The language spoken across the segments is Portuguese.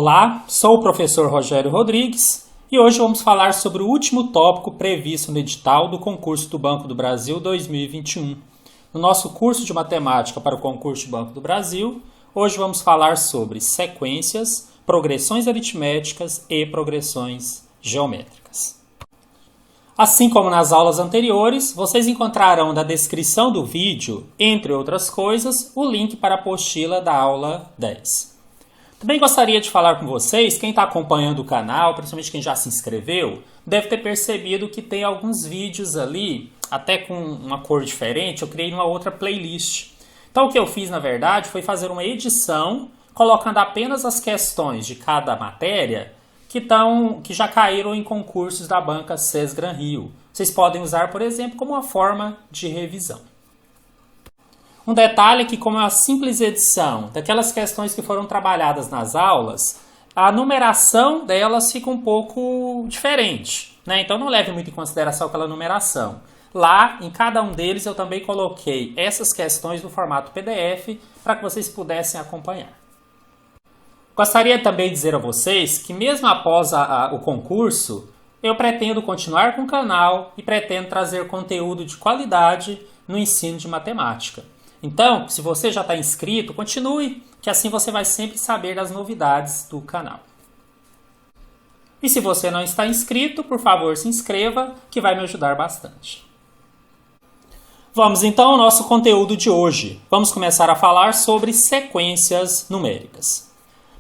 Olá, sou o professor Rogério Rodrigues e hoje vamos falar sobre o último tópico previsto no edital do concurso do Banco do Brasil 2021. No nosso curso de matemática para o concurso do Banco do Brasil, hoje vamos falar sobre sequências, progressões aritméticas e progressões geométricas. Assim como nas aulas anteriores, vocês encontrarão na descrição do vídeo, entre outras coisas, o link para a apostila da aula 10. Também gostaria de falar com vocês, quem está acompanhando o canal, principalmente quem já se inscreveu, deve ter percebido que tem alguns vídeos ali, até com uma cor diferente, eu criei uma outra playlist. Então o que eu fiz, na verdade, foi fazer uma edição, colocando apenas as questões de cada matéria que já caíram em concursos da banca SES Gran Rio. Vocês podem usar, por exemplo, como uma forma de revisão. Um detalhe é que, como é uma simples edição daquelas questões que foram trabalhadas nas aulas, a numeração delas fica um pouco diferente, né? Então não leve muito em consideração aquela numeração. Lá, em cada um deles, eu também coloquei essas questões no formato PDF para que vocês pudessem acompanhar. Gostaria também de dizer a vocês que mesmo após o concurso, eu pretendo continuar com o canal e pretendo trazer conteúdo de qualidade no ensino de matemática. Então, se você já está inscrito, continue, que assim você vai sempre saber das novidades do canal. E se você não está inscrito, por favor, se inscreva, que vai me ajudar bastante. Vamos então ao nosso conteúdo de hoje. Vamos começar a falar sobre sequências numéricas.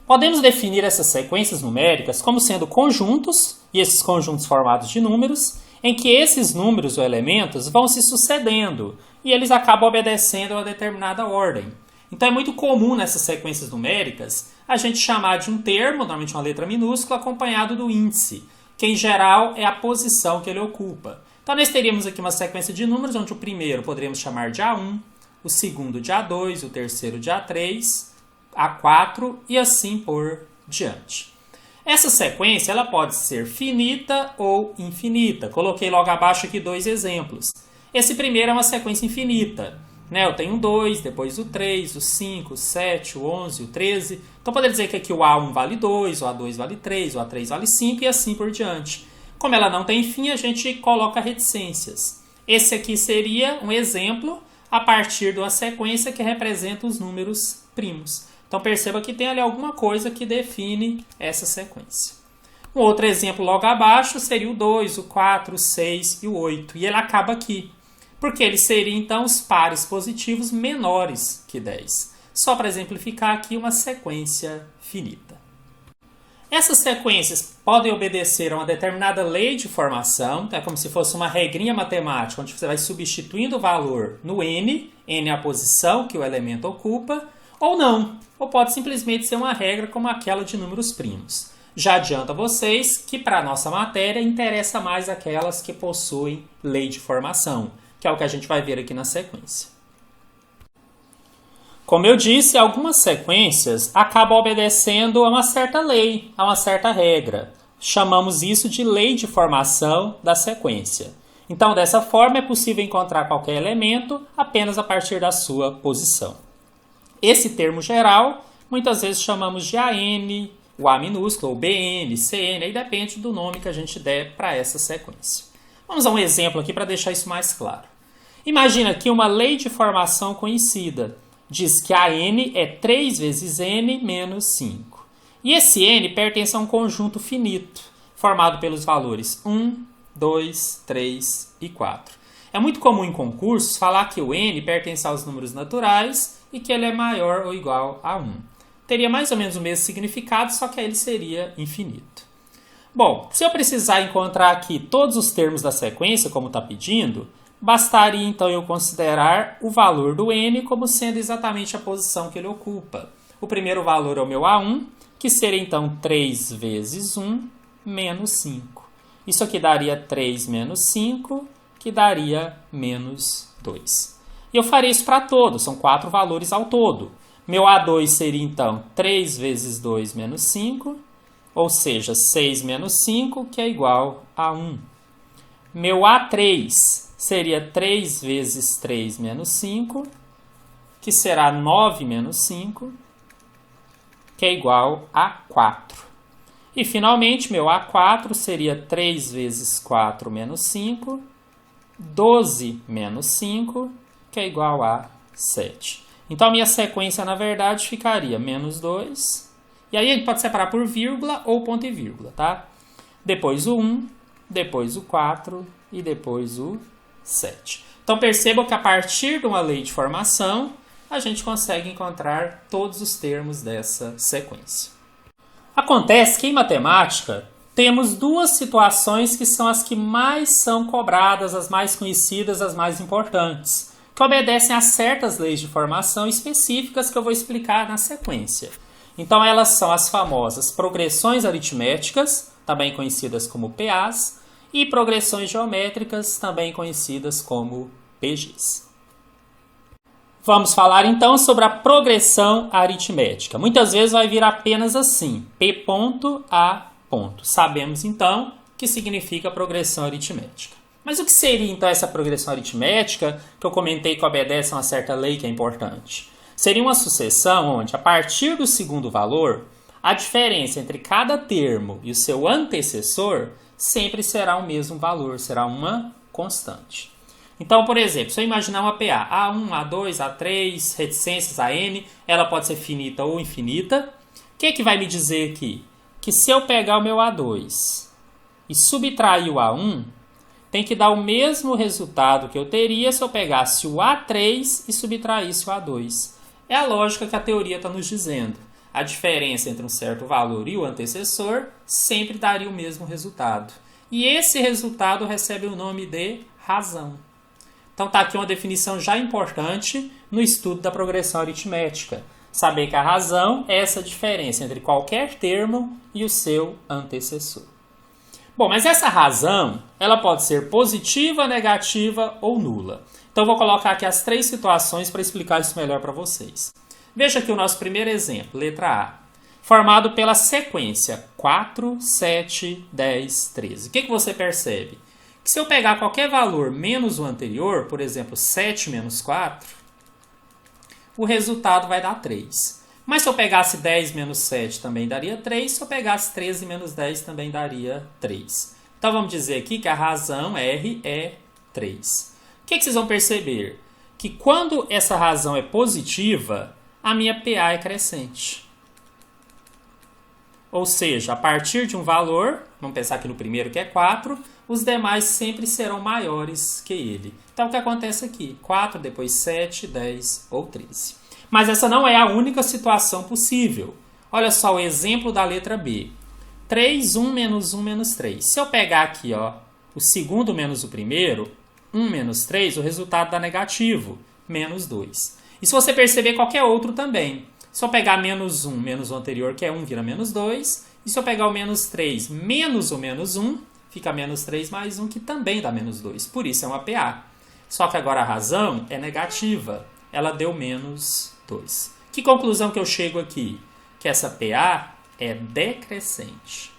Podemos definir essas sequências numéricas como sendo conjuntos, e esses conjuntos formados de números, em que esses números ou elementos vão se sucedendo e eles acabam obedecendo a uma determinada ordem. Então é muito comum nessas sequências numéricas a gente chamar de um termo, normalmente uma letra minúscula, acompanhado do índice, que em geral é a posição que ele ocupa. Então nós teríamos aqui uma sequência de números onde o primeiro poderíamos chamar de A1, o segundo de A2, o terceiro de A3, A4 e assim por diante. Essa sequência ela pode ser finita ou infinita. Coloquei logo abaixo aqui dois exemplos. Esse primeiro é uma sequência infinita, né? Eu tenho o 2, depois o 3, o 5, o 7, o 11, o 13. Então, poderia dizer que aqui o A1 vale 2, o A2 vale 3, o A3 vale 5 e assim por diante. Como ela não tem fim, a gente coloca reticências. Esse aqui seria um exemplo a partir de uma sequência que representa os números primos. Então, perceba que tem ali alguma coisa que define essa sequência. Um outro exemplo logo abaixo seria o 2, o 4, o 6 e o 8. E ele acaba aqui, porque ele seria, então, os pares positivos menores que 10. Só para exemplificar aqui uma sequência finita. Essas sequências podem obedecer a uma determinada lei de formação, é como se fosse uma regrinha matemática, onde você vai substituindo o valor no n é a posição que o elemento ocupa, ou não, ou pode simplesmente ser uma regra como aquela de números primos. Já adianto a vocês que para a nossa matéria interessa mais aquelas que possuem lei de formação, que é o que a gente vai ver aqui na sequência. Como eu disse, algumas sequências acabam obedecendo a uma certa lei, a uma certa regra. Chamamos isso de lei de formação da sequência. Então, dessa forma, é possível encontrar qualquer elemento apenas a partir da sua posição. Esse termo geral, muitas vezes chamamos de AN, o A minúsculo, ou BN, CN, aí depende do nome que a gente der para essa sequência. Vamos a um exemplo aqui para deixar isso mais claro. Imagina aqui uma lei de formação conhecida. Diz que a n é 3 vezes n menos 5. E esse n pertence a um conjunto finito, formado pelos valores 1, 2, 3 e 4. É muito comum em concursos falar que o n pertence aos números naturais e que ele é maior ou igual a 1. Teria mais ou menos o mesmo significado, só que aí ele seria infinito. Bom, se eu precisar encontrar aqui todos os termos da sequência, como está pedindo, bastaria então eu considerar o valor do n como sendo exatamente a posição que ele ocupa. O primeiro valor é o meu A1, que seria então 3 vezes 1 menos 5. Isso aqui daria 3 menos 5, que daria menos 2. E eu farei isso para todos, são 4 valores ao todo. Meu A2 seria então 3 vezes 2 menos 5, ou seja, 6 menos 5, que é igual a 1. Meu A3 seria 3 vezes 3 menos 5, que será 9 menos 5. que é igual a 4. E, finalmente, meu A4 seria 3 vezes 4 menos 5, 12 menos 5, que é igual a 7. Então, a minha sequência, na verdade, ficaria menos 2. E aí, a gente pode separar por vírgula ou ponto e vírgula, tá? Depois o 1, depois o 4 e depois o 7. Então, percebam que a partir de uma lei de formação, a gente consegue encontrar todos os termos dessa sequência. Acontece que em matemática temos duas situações que são as que mais são cobradas, as mais conhecidas, as mais importantes, que obedecem a certas leis de formação específicas que eu vou explicar na sequência. Então elas são as famosas progressões aritméticas, também conhecidas como PAs, e progressões geométricas, também conhecidas como PGs. Vamos falar então sobre a progressão aritmética. Muitas vezes vai vir apenas assim, P ponto A ponto. Sabemos então que significa progressão aritmética. Mas o que seria então essa progressão aritmética que eu comentei que obedece a uma certa lei que é importante? Seria uma sucessão onde, a partir do segundo valor, a diferença entre cada termo e o seu antecessor sempre será o mesmo valor, será uma constante. Então, por exemplo, se eu imaginar uma PA, A1, A2, A3, reticências, AN, ela pode ser finita ou infinita. O que é que vai me dizer aqui? Que se eu pegar o meu A2 e subtrair o A1, tem que dar o mesmo resultado que eu teria se eu pegasse o A3 e subtraísse o A2. É a lógica que a teoria está nos dizendo. A diferença entre um certo valor e o antecessor sempre daria o mesmo resultado. E esse resultado recebe o nome de razão. Então está aqui uma definição já importante no estudo da progressão aritmética. Saber que a razão é essa diferença entre qualquer termo e o seu antecessor. Bom, mas essa razão ela pode ser positiva, negativa ou nula. Então vou colocar aqui as três situações para explicar isso melhor para vocês. Veja aqui o nosso primeiro exemplo, letra A. Formado pela sequência 4, 7, 10, 13. O que você percebe? Que se eu pegar qualquer valor menos o anterior, por exemplo, 7 menos 4, o resultado vai dar 3. Mas se eu pegasse 10 menos 7 também daria 3, se eu pegasse 13 menos 10 também daria 3. Então vamos dizer aqui que a razão R é 3. O que vocês vão perceber? Que quando essa razão é positiva, a minha PA é crescente. Ou seja, a partir de um valor, vamos pensar aqui no primeiro que é 4, os demais sempre serão maiores que ele. Então, o que acontece aqui? 4, depois 7, 10 ou 13. Mas essa não é a única situação possível. Olha só o exemplo da letra B. 3, 1, menos 1, menos 3. Se eu pegar aqui o segundo menos o primeiro, 1 menos 3, o resultado dá negativo, menos 2. E se você perceber qualquer outro também. Se eu pegar menos 1 menos o anterior, que é 1, vira menos 2. E se eu pegar o menos 3 menos o menos 1, fica menos 3 mais 1, que também dá menos 2. Por isso é uma PA. Só que agora a razão é negativa. Ela deu menos 2. Que conclusão que eu chego aqui? Que essa PA é decrescente.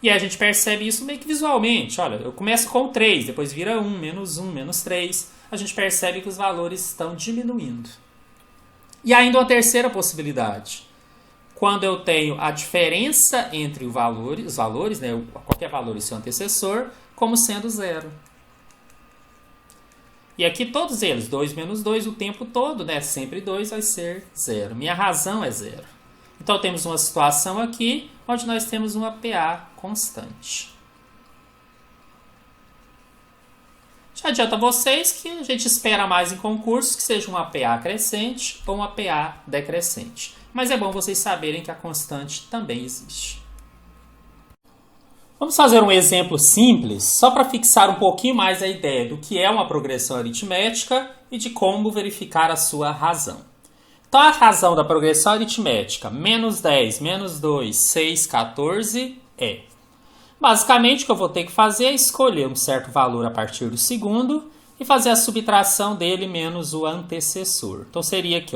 E aí a gente percebe isso meio que visualmente. Olha, eu começo com 3, depois vira 1, menos 3. A gente percebe que os valores estão diminuindo. E ainda uma terceira possibilidade. Quando eu tenho a diferença entre os valores, né, qualquer valor e seu antecessor, como sendo zero. E aqui todos eles, 2 menos 2, o tempo todo, né, sempre 2 vai ser zero. Minha razão é zero. Então temos uma situação aqui onde nós temos uma PA constante. Já adianta a vocês que a gente espera mais em concursos que seja uma PA crescente ou uma PA decrescente. Mas é bom vocês saberem que a constante também existe. Vamos fazer um exemplo simples, só para fixar um pouquinho mais a ideia do que é uma progressão aritmética e de como verificar a sua razão. Então, a razão da progressão aritmética, menos 10, menos 2, 6, 14, é... Basicamente, o que eu vou ter que fazer é escolher um certo valor a partir do segundo e fazer a subtração dele menos o antecessor. Então, seria aqui,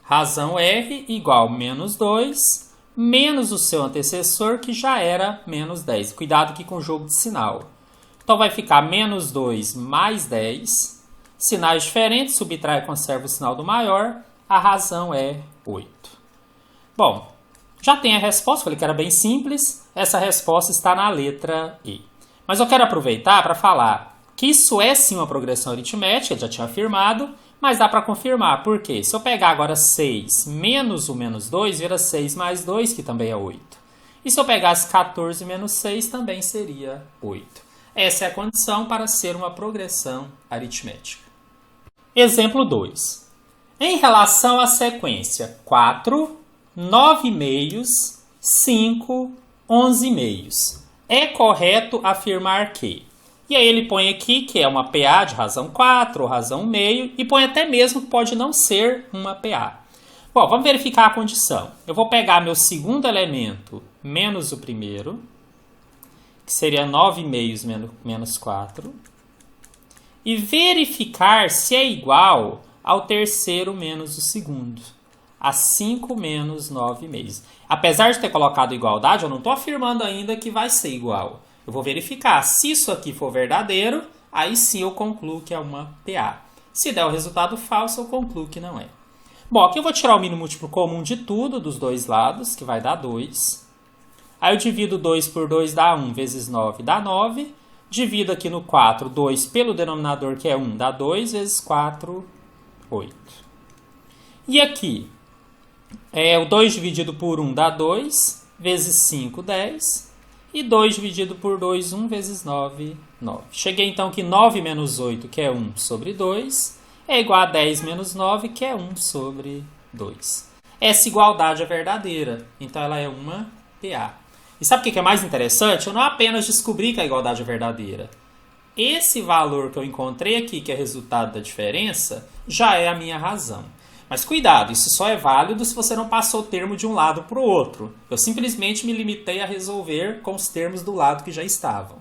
razão R igual menos 2, menos o seu antecessor, que já era menos 10. Cuidado aqui com o jogo de sinal. Então, vai ficar menos 2 mais 10. Sinais diferentes, subtrai e conserva o sinal do maior. a razão é 8. Bom, já tem a resposta, falei que era bem simples. Essa resposta está na letra E. Mas eu quero aproveitar para falar que isso é sim uma progressão aritmética, eu já tinha afirmado, mas dá para confirmar. Por quê? Se eu pegar agora 6 menos o menos 2, vira 6 mais 2, que também é 8. E se eu pegasse 14 menos 6, também seria 8. Essa é a condição para ser uma progressão aritmética. Exemplo 2. Em relação à sequência 4, 9 meios, 5, 11 meios, é correto afirmar que... E aí ele põe aqui que é uma PA de razão 4 ou razão meio e põe até mesmo que pode não ser uma PA. Bom, vamos verificar a condição. Eu vou pegar meu segundo elemento menos o primeiro, que seria 9 meios menos 4, e verificar se é igual ao terceiro menos o segundo, a 5 menos 9 meios. Apesar de ter colocado igualdade, eu não estou afirmando ainda que vai ser igual. Eu vou verificar. Se isso aqui for verdadeiro, aí sim eu concluo que é uma PA. Se der o resultado falso, eu concluo que não é. Bom, aqui eu vou tirar o mínimo múltiplo comum de tudo, dos dois lados, que vai dar 2. Aí eu divido 2 por 2, dá 1, vezes 9 dá 9. Divido aqui no 4, 2 pelo denominador, que é 1, dá 2, vezes 4, 8. E aqui, o 2 dividido por 1 dá 2, vezes 5, 10. E 2 dividido por 2, 1 vezes 9, 9. Cheguei então que 9 menos 8, que é 1 sobre 2, é igual a 10 menos 9, que é 1 sobre 2. Essa igualdade é verdadeira, então ela é uma PA. E sabe o que é mais interessante? Eu não apenas descobri que a igualdade é verdadeira. Esse valor que eu encontrei aqui, que é resultado da diferença, já é a minha razão. Mas cuidado, isso só é válido se você não passou o termo de um lado para o outro. Eu simplesmente me limitei a resolver com os termos do lado que já estavam.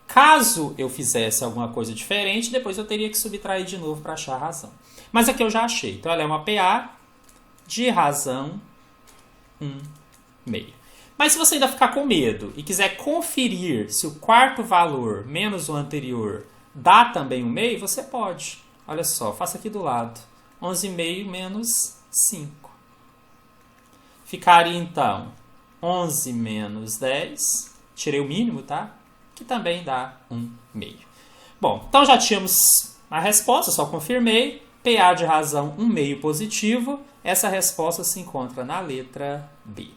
Caso eu fizesse alguma coisa diferente, depois eu teria que subtrair de novo para achar a razão. Mas aqui eu já achei. Então ela é uma PA de razão 1 meio. Mas se você ainda ficar com medo e quiser conferir se o quarto valor menos o anterior dá também 1 meio, você pode. Olha só, faça aqui do lado. 11,5 menos 5. Ficaria, então, 11 menos 10. Tirei o mínimo, tá? Que também dá 1,5. Bom, então já tínhamos a resposta, só confirmei. PA de razão 1,5 positivo. Essa resposta se encontra na letra B.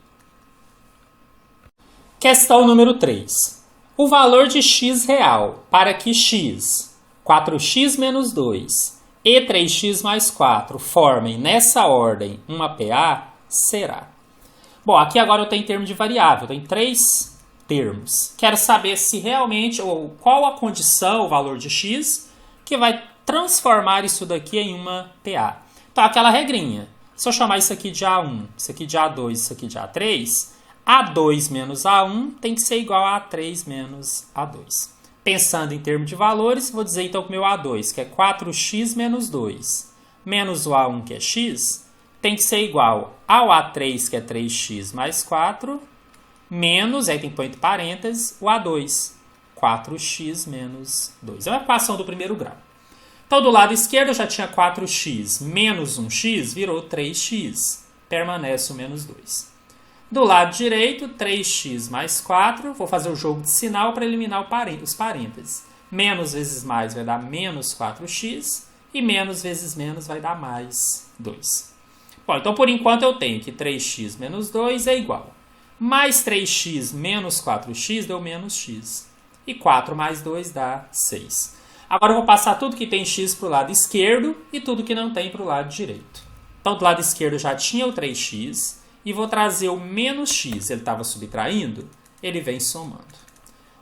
Questão número 3. O valor de x real para que x, 4x menos 2... e 3x mais 4 formem nessa ordem uma PA, será. Bom, aqui agora eu tenho termo de variável, tem 3 termos. Quero saber se realmente, ou qual a condição, o valor de x, que vai transformar isso daqui em uma PA. Então, aquela regrinha. Se eu chamar isso aqui de A1, isso aqui de A2, isso aqui de A3, A2 menos A1 tem que ser igual a A3 menos A2. Pensando em termos de valores, vou dizer então que o meu A2, que é 4x menos 2, menos o A1, que é x, tem que ser igual ao A3, que é 3x mais 4, menos, aí tem que pôr entre parênteses, o A2, 4x menos 2. É uma equação do primeiro grau. Então, do lado esquerdo eu já tinha 4x menos 1x, virou 3x, permanece o menos 2. Do lado direito, 3x mais 4. Vou fazer o jogo de sinal para eliminar os parênteses. Menos vezes mais vai dar menos 4x. E menos vezes menos vai dar mais 2. Bom, então por enquanto eu tenho que 3x menos 2 é igual. Mais 3x menos 4x deu menos x. E 4 mais 2 dá 6. Agora eu vou passar tudo que tem x para o lado esquerdo e tudo que não tem para o lado direito. Então do lado esquerdo já tinha o 3x. E vou trazer o menos x, ele estava subtraindo, ele vem somando.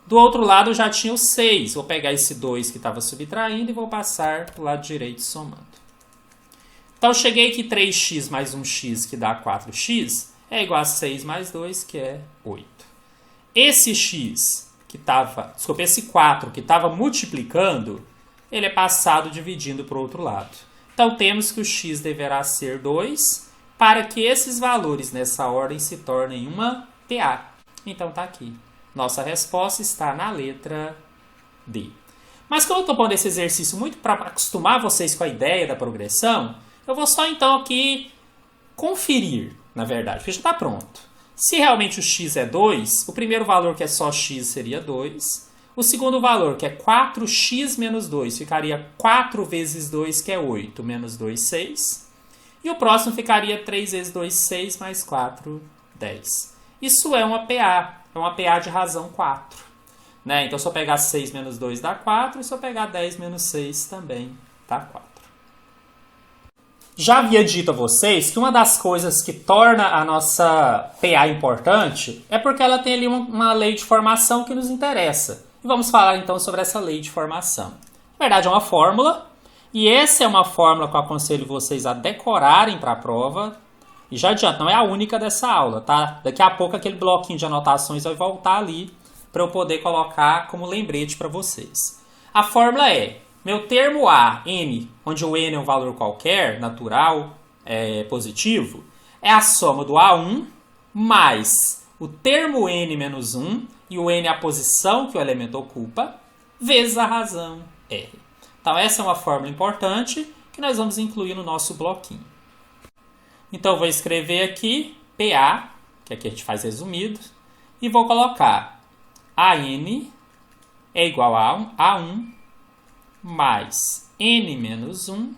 Do outro lado eu já tinha o 6, vou pegar esse 2 que estava subtraindo e vou passar para o lado direito somando. Então eu cheguei que 3x mais 1x, que dá 4x, é igual a 6 mais 2, que é 8. Esse x, esse 4 que estava multiplicando, ele é passado dividindo para o outro lado. Então temos que o x deverá ser 2, para que esses valores nessa ordem se tornem uma PA. Então está aqui. Nossa resposta está na letra D. Mas como eu estou pondo esse exercício muito para acostumar vocês com a ideia da progressão, eu vou só então aqui conferir, na verdade, porque já está pronto. Se realmente o x é 2, o primeiro valor que é só x seria 2. O segundo valor, que é 4x menos 2, ficaria 4 vezes 2, que é 8, menos 2, 6. E o próximo ficaria 3 vezes 2, 6, mais 4, 10. Isso é uma PA, é uma PA de razão 4. Né? Então, se eu pegar 6 menos 2 dá 4, e se eu pegar 10 menos 6 também dá 4. Já havia dito a vocês que uma das coisas que torna a nossa PA importante é porque ela tem ali uma lei de formação que nos interessa. E vamos falar então sobre essa lei de formação. Na verdade é uma fórmula, e essa é uma fórmula que eu aconselho vocês a decorarem para a prova. E já adianto, não é a única dessa aula, tá? Daqui a pouco aquele bloquinho de anotações vai voltar ali para eu poder colocar como lembrete para vocês. A fórmula é: meu termo A, n, onde o n é um valor qualquer, natural, positivo, é a soma do A1 mais o termo n menos 1, e o n é a posição que o elemento ocupa, vezes a razão R. Então essa é uma fórmula importante que nós vamos incluir no nosso bloquinho. Então eu vou escrever aqui PA, que aqui a gente faz resumido, e vou colocar AN é igual a A1 mais n menos 1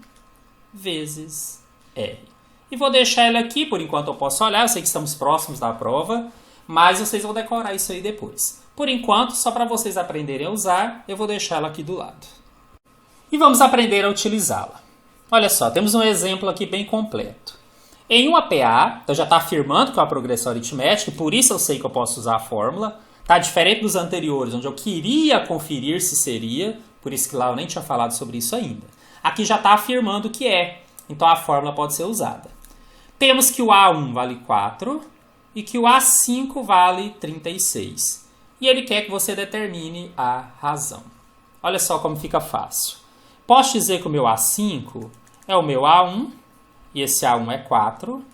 vezes R. E vou deixar ele aqui, por enquanto eu posso olhar, eu sei que estamos próximos da prova, mas vocês vão decorar isso aí depois. Por enquanto, só para vocês aprenderem a usar, eu vou deixar ela aqui do lado. E vamos aprender a utilizá-la. Olha só, temos um exemplo aqui bem completo. Em uma PA, então já está afirmando que é uma progressão aritmética, e por isso eu sei que eu posso usar a fórmula. Está diferente dos anteriores, onde eu queria conferir se seria, por isso que lá eu nem tinha falado sobre isso ainda. Aqui já está afirmando que é, então a fórmula pode ser usada. Temos que o A1 vale 4 e que o A5 vale 36. E ele quer que você determine a razão. Olha só como fica fácil. Posso dizer que o meu A5 é o meu A1, e esse A1 é 4,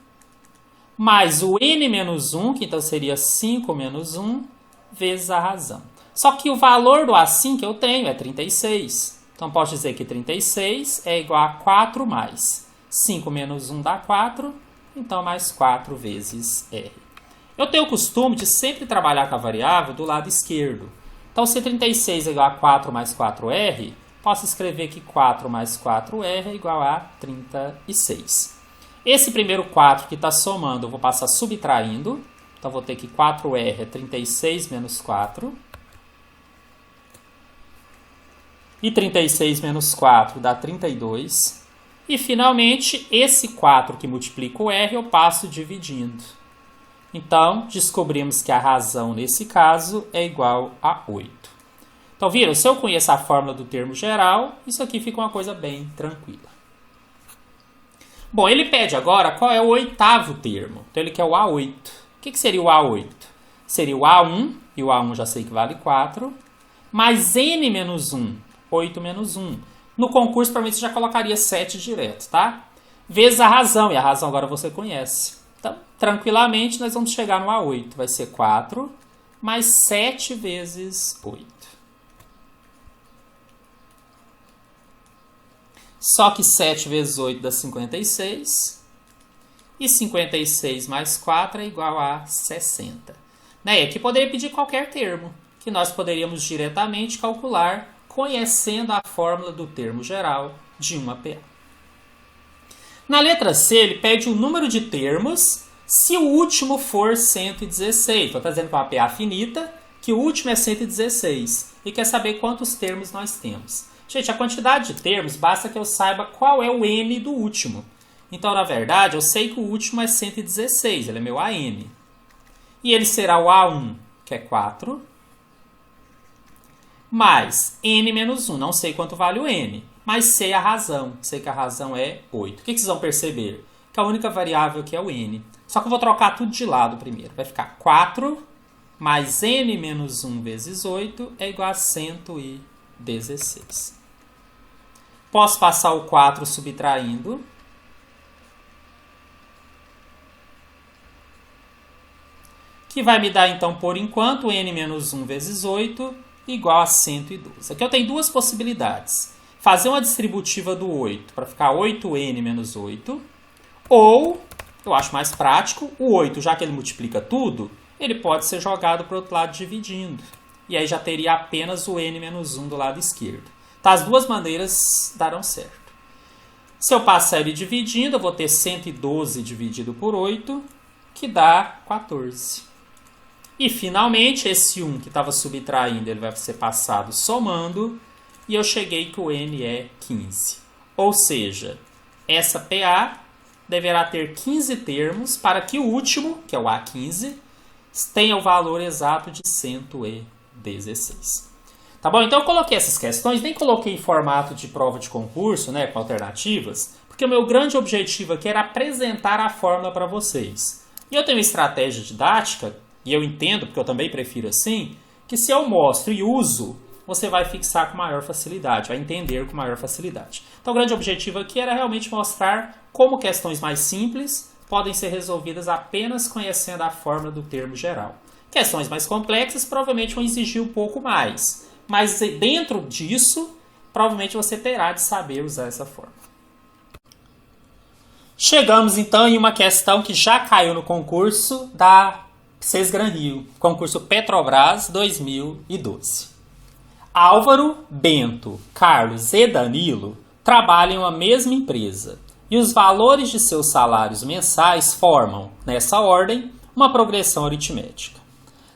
mais o n menos 1, que então seria 5 menos 1, vezes a razão. Só que o valor do A5 que eu tenho é 36. Então, posso dizer que 36 é igual a 4 mais 5 menos 1 dá 4, então mais 4 vezes R. Eu tenho o costume de sempre trabalhar com a variável do lado esquerdo. Então, se 36 é igual a 4 mais 4R, posso escrever que 4 mais 4R é igual a 36. Esse primeiro 4 que está somando, eu vou passar subtraindo. Então, vou ter que 4R é 36 menos 4. E 36 menos 4 dá 32. E, finalmente, esse 4 que multiplica o R, eu passo dividindo. Então, descobrimos que a razão, nesse caso, é igual a 8. Então, viram? Se eu conheço a fórmula do termo geral, isso aqui fica uma coisa bem tranquila. Bom, ele pede agora qual é o oitavo termo. Então, ele quer o A8. O que seria o A8? Seria o A1, e o A1 já sei que vale 4, mais n menos 1, 8 menos 1. No concurso, provavelmente, você já colocaria 7 direto, tá? Vezes a razão, e a razão agora você conhece. Então, tranquilamente, nós vamos chegar no A8. Vai ser 4 mais 7 vezes 8. Só que 7 vezes 8 dá 56. E 56 mais 4 é igual a 60. Né? E aqui poderia pedir qualquer termo, que nós poderíamos diretamente calcular conhecendo a fórmula do termo geral de uma PA. Na letra C, ele pede o número de termos se o último for 116. Estou dizendo que é uma PA finita, que o último é 116. E quer saber quantos termos nós temos. Gente, a quantidade de termos, basta que eu saiba qual é o n do último. Então, na verdade, eu sei que o último é 116, ele é meu AN. E ele será o A1, que é 4, mais n menos 1. Não sei quanto vale o n, mas sei a razão. Sei que a razão é 8. O que vocês vão perceber? Que a única variável aqui é o n. Só que eu vou trocar tudo de lado primeiro. Vai ficar 4 mais n menos 1 vezes 8 é igual a 116. Posso passar o 4 subtraindo. Que vai me dar, então, por enquanto, n menos 1 vezes 8 igual a 112. Aqui eu tenho duas possibilidades. Fazer uma distributiva do 8 para ficar 8n menos 8. Ou eu acho mais prático. O 8, já que ele multiplica tudo, ele pode ser jogado para o outro lado dividindo. E aí já teria apenas o n-1 do lado esquerdo. Tá, as duas maneiras darão certo. Se eu passar ele dividindo, eu vou ter 112 dividido por 8, que dá 14. E finalmente, esse 1 que estava subtraindo, ele vai ser passado somando, e eu cheguei que o n é 15. Ou seja, essa PA deverá ter 15 termos para que o último, que é o A15, tenha o valor exato de 116. Tá bom? Então eu coloquei essas questões, nem coloquei em formato de prova de concurso, né, com alternativas, porque o meu grande objetivo aqui era apresentar a fórmula para vocês. E eu tenho uma estratégia didática, e eu entendo, porque eu também prefiro assim, que se eu mostro e uso, você vai fixar com maior facilidade, vai entender com maior facilidade. Então o grande objetivo aqui era realmente mostrar como questões mais simples podem ser resolvidas apenas conhecendo a fórmula do termo geral. Questões mais complexas provavelmente vão exigir um pouco mais, mas dentro disso, provavelmente você terá de saber usar essa fórmula. Chegamos então em uma questão que já caiu no concurso da Sesgran Rio, concurso Petrobras 2012. Álvaro, Bento, Carlos e Danilo trabalham na mesma empresa e os valores de seus salários mensais formam, nessa ordem, uma progressão aritmética.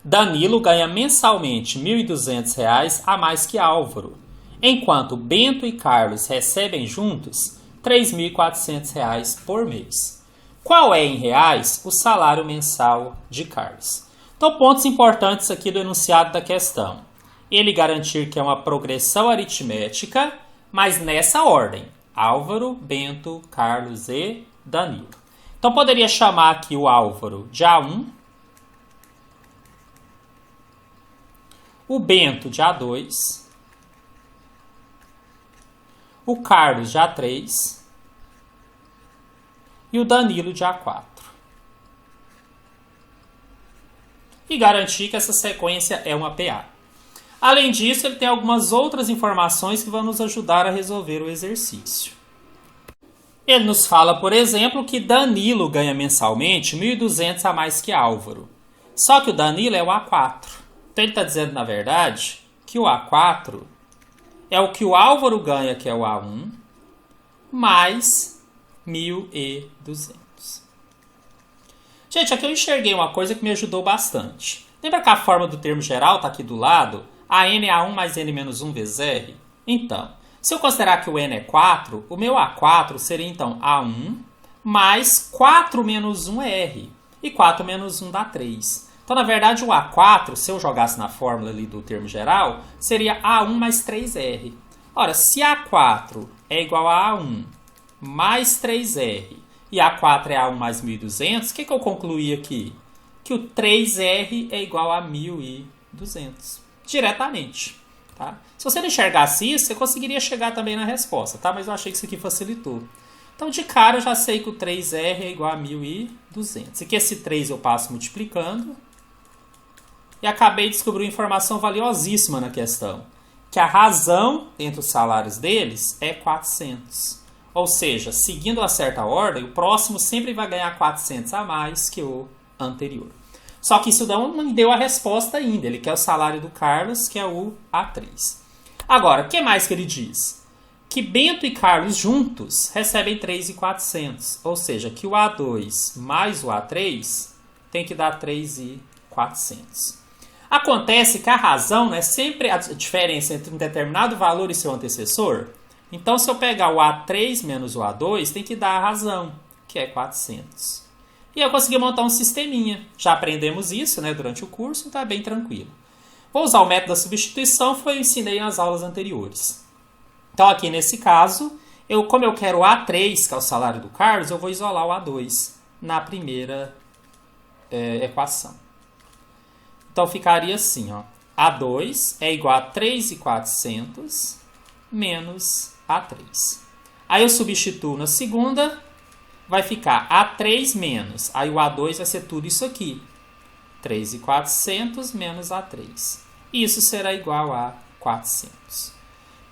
Danilo ganha mensalmente R$ 1.200 a mais que Álvaro, enquanto Bento e Carlos recebem juntos R$ 3.400 por mês. Qual é, em reais, o salário mensal de Carlos? Então, pontos importantes aqui do enunciado da questão. Ele garantir que é uma progressão aritmética, mas nessa ordem. Álvaro, Bento, Carlos e Danilo. Então, poderia chamar aqui o Álvaro de A1, o Bento de A2, o Carlos de A3 e o Danilo de A4. E garantir que essa sequência é uma PA. Além disso, ele tem algumas outras informações que vão nos ajudar a resolver o exercício. Ele nos fala, por exemplo, que Danilo ganha mensalmente 1.200 a mais que Álvaro. Só que o Danilo é o A4. Então ele está dizendo, na verdade, que o A4 é o que o Álvaro ganha, que é o A1, mais 1.200. Gente, aqui eu enxerguei uma coisa que me ajudou bastante. Lembra que a forma do termo geral está aqui do lado? A n é A1 mais n-1 vezes R? Então, se eu considerar que o n é 4, o meu A4 seria então A1 mais 4 menos 1 é R. E 4 menos 1 dá 3. Então, na verdade, o A4, se eu jogasse na fórmula ali do termo geral, seria A1 mais 3R. Ora, se A4 é igual a A1 mais 3R e A4 é A1 mais 1.200, o que eu concluí aqui? Que o 3R é igual a 1.200. Diretamente. Tá? Se você não enxergasse isso, você conseguiria chegar também na resposta. Tá? Mas eu achei que isso aqui facilitou. Então, de cara, eu já sei que o 3R é igual a 1.200. E que esse 3 eu passo multiplicando. E acabei de descobrir uma informação valiosíssima na questão. Que a razão entre os salários deles é 400. Ou seja, seguindo uma certa ordem, o próximo sempre vai ganhar 400 a mais que o anterior. Só que isso não me deu a resposta ainda. Ele quer o salário do Carlos, que é o A3. Agora, o que mais que ele diz? Que Bento e Carlos juntos recebem 3.400. Ou seja, que o A2 mais o A3 tem que dar 3.400. Acontece que a razão é sempre a diferença entre um determinado valor e seu antecessor. Então, se eu pegar o A3 menos o A2, tem que dar a razão, que é 400. E eu consegui montar um sisteminha. Já aprendemos isso, né, durante o curso, então é bem tranquilo. Vou usar o método da substituição, que eu ensinei nas aulas anteriores. Então, aqui nesse caso, como eu quero o A3, que é o salário do Carlos, eu vou isolar o A2 na primeira equação. Então, ficaria assim, ó. A2 é igual a 3.400 menos A3. Aí eu substituo na segunda, vai ficar A3 menos, aí o A2 vai ser tudo isso aqui. 3.400 menos A3. Isso será igual a 400.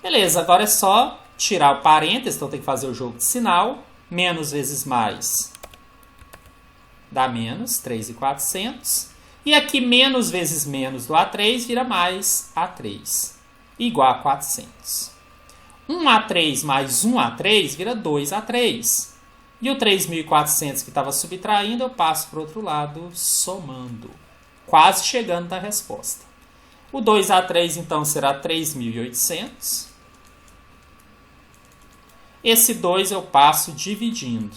Beleza, agora é só tirar o parênteses, então tem que fazer o jogo de sinal. Menos vezes mais dá menos 3.400. E aqui menos vezes menos do A3 vira mais A3, igual a 400. 1A3 mais 1A3 vira 2A3. E o 3.400 que estava subtraindo, eu passo para o outro lado, somando. Quase chegando na resposta. O 2A3, então, será 3.800. Esse 2 eu passo dividindo.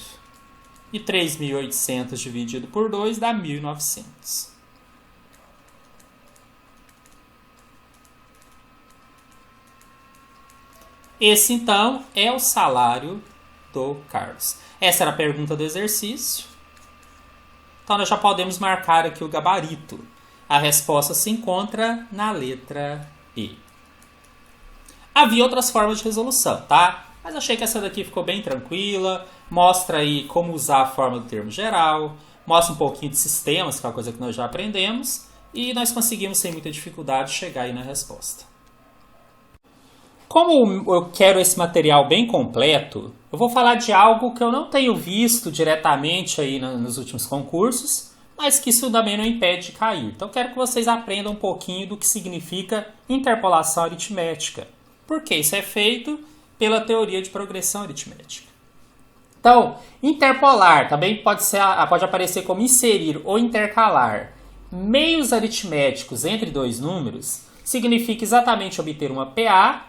E 3.800 dividido por 2 dá 1.900. Esse, então, é o salário do Carlos. Essa era a pergunta do exercício. Então, nós já podemos marcar aqui o gabarito. A resposta se encontra na letra E. Havia outras formas de resolução, tá? Mas achei que essa daqui ficou bem tranquila. Mostra aí como usar a forma do termo geral. Mostra um pouquinho de sistemas, que é uma coisa que nós já aprendemos. E nós conseguimos, sem muita dificuldade, chegar aí na resposta. Como eu quero esse material bem completo, eu vou falar de algo que eu não tenho visto diretamente aí nos últimos concursos, mas que isso também não impede de cair. Então eu quero que vocês aprendam um pouquinho do que significa interpolação aritmética, porque isso é feito pela teoria de progressão aritmética. Então, interpolar também pode aparecer como inserir ou intercalar meios aritméticos entre dois números, significa exatamente obter uma PA,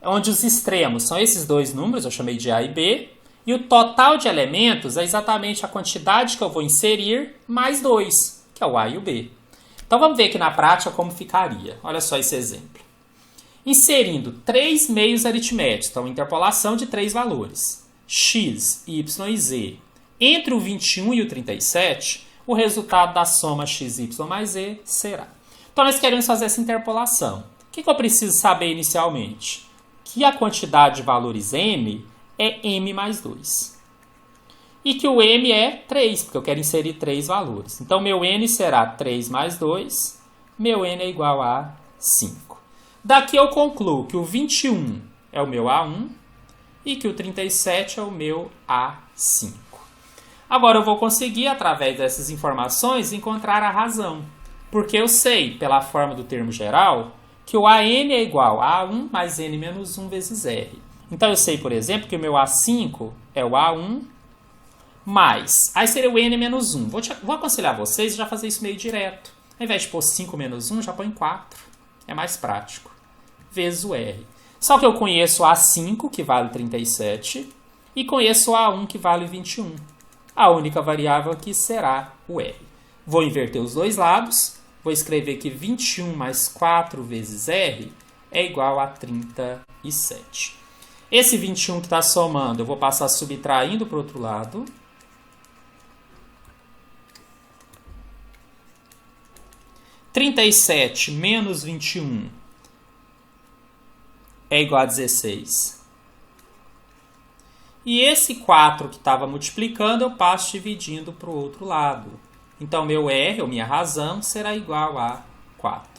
onde os extremos são esses dois números, eu chamei de A e B, e o total de elementos é exatamente a quantidade que eu vou inserir mais 2, que é o A e o B. Então vamos ver aqui na prática como ficaria. Olha só esse exemplo. Inserindo 3 meios aritméticos, então interpolação de 3 valores, x, y e z, entre o 21 e o 37, o resultado da soma x, y mais z será. Então nós queremos fazer essa interpolação. O que eu preciso saber inicialmente? Que a quantidade de valores m é m mais 2. E que o m é 3, porque eu quero inserir 3 valores. Então, meu n será 3 mais 2, meu n é igual a 5. Daqui eu concluo que o 21 é o meu A1 e que o 37 é o meu A5. Agora, eu vou conseguir, através dessas informações, encontrar a razão. Porque eu sei, pela forma do termo geral, que o AN é igual a A1 mais N menos 1 vezes R. Então, eu sei, por exemplo, que o meu A5 é o A1 mais... Aí seria o N menos 1. Vou aconselhar vocês a já fazer isso meio direto. Ao invés de pôr 5 menos 1, já põe 4. É mais prático. Vezes o R. Só que eu conheço o A5, que vale 37, e conheço o A1, que vale 21. A única variável aqui será o R. Vou inverter os dois lados. Vou escrever que 21 mais 4 vezes R é igual a 37. Esse 21 que está somando, eu vou passar subtraindo para o outro lado. – 37 menos 21 é igual a 16. E esse 4 que estava multiplicando, eu passo dividindo para o outro lado. Então, meu R, ou minha razão, será igual a 4.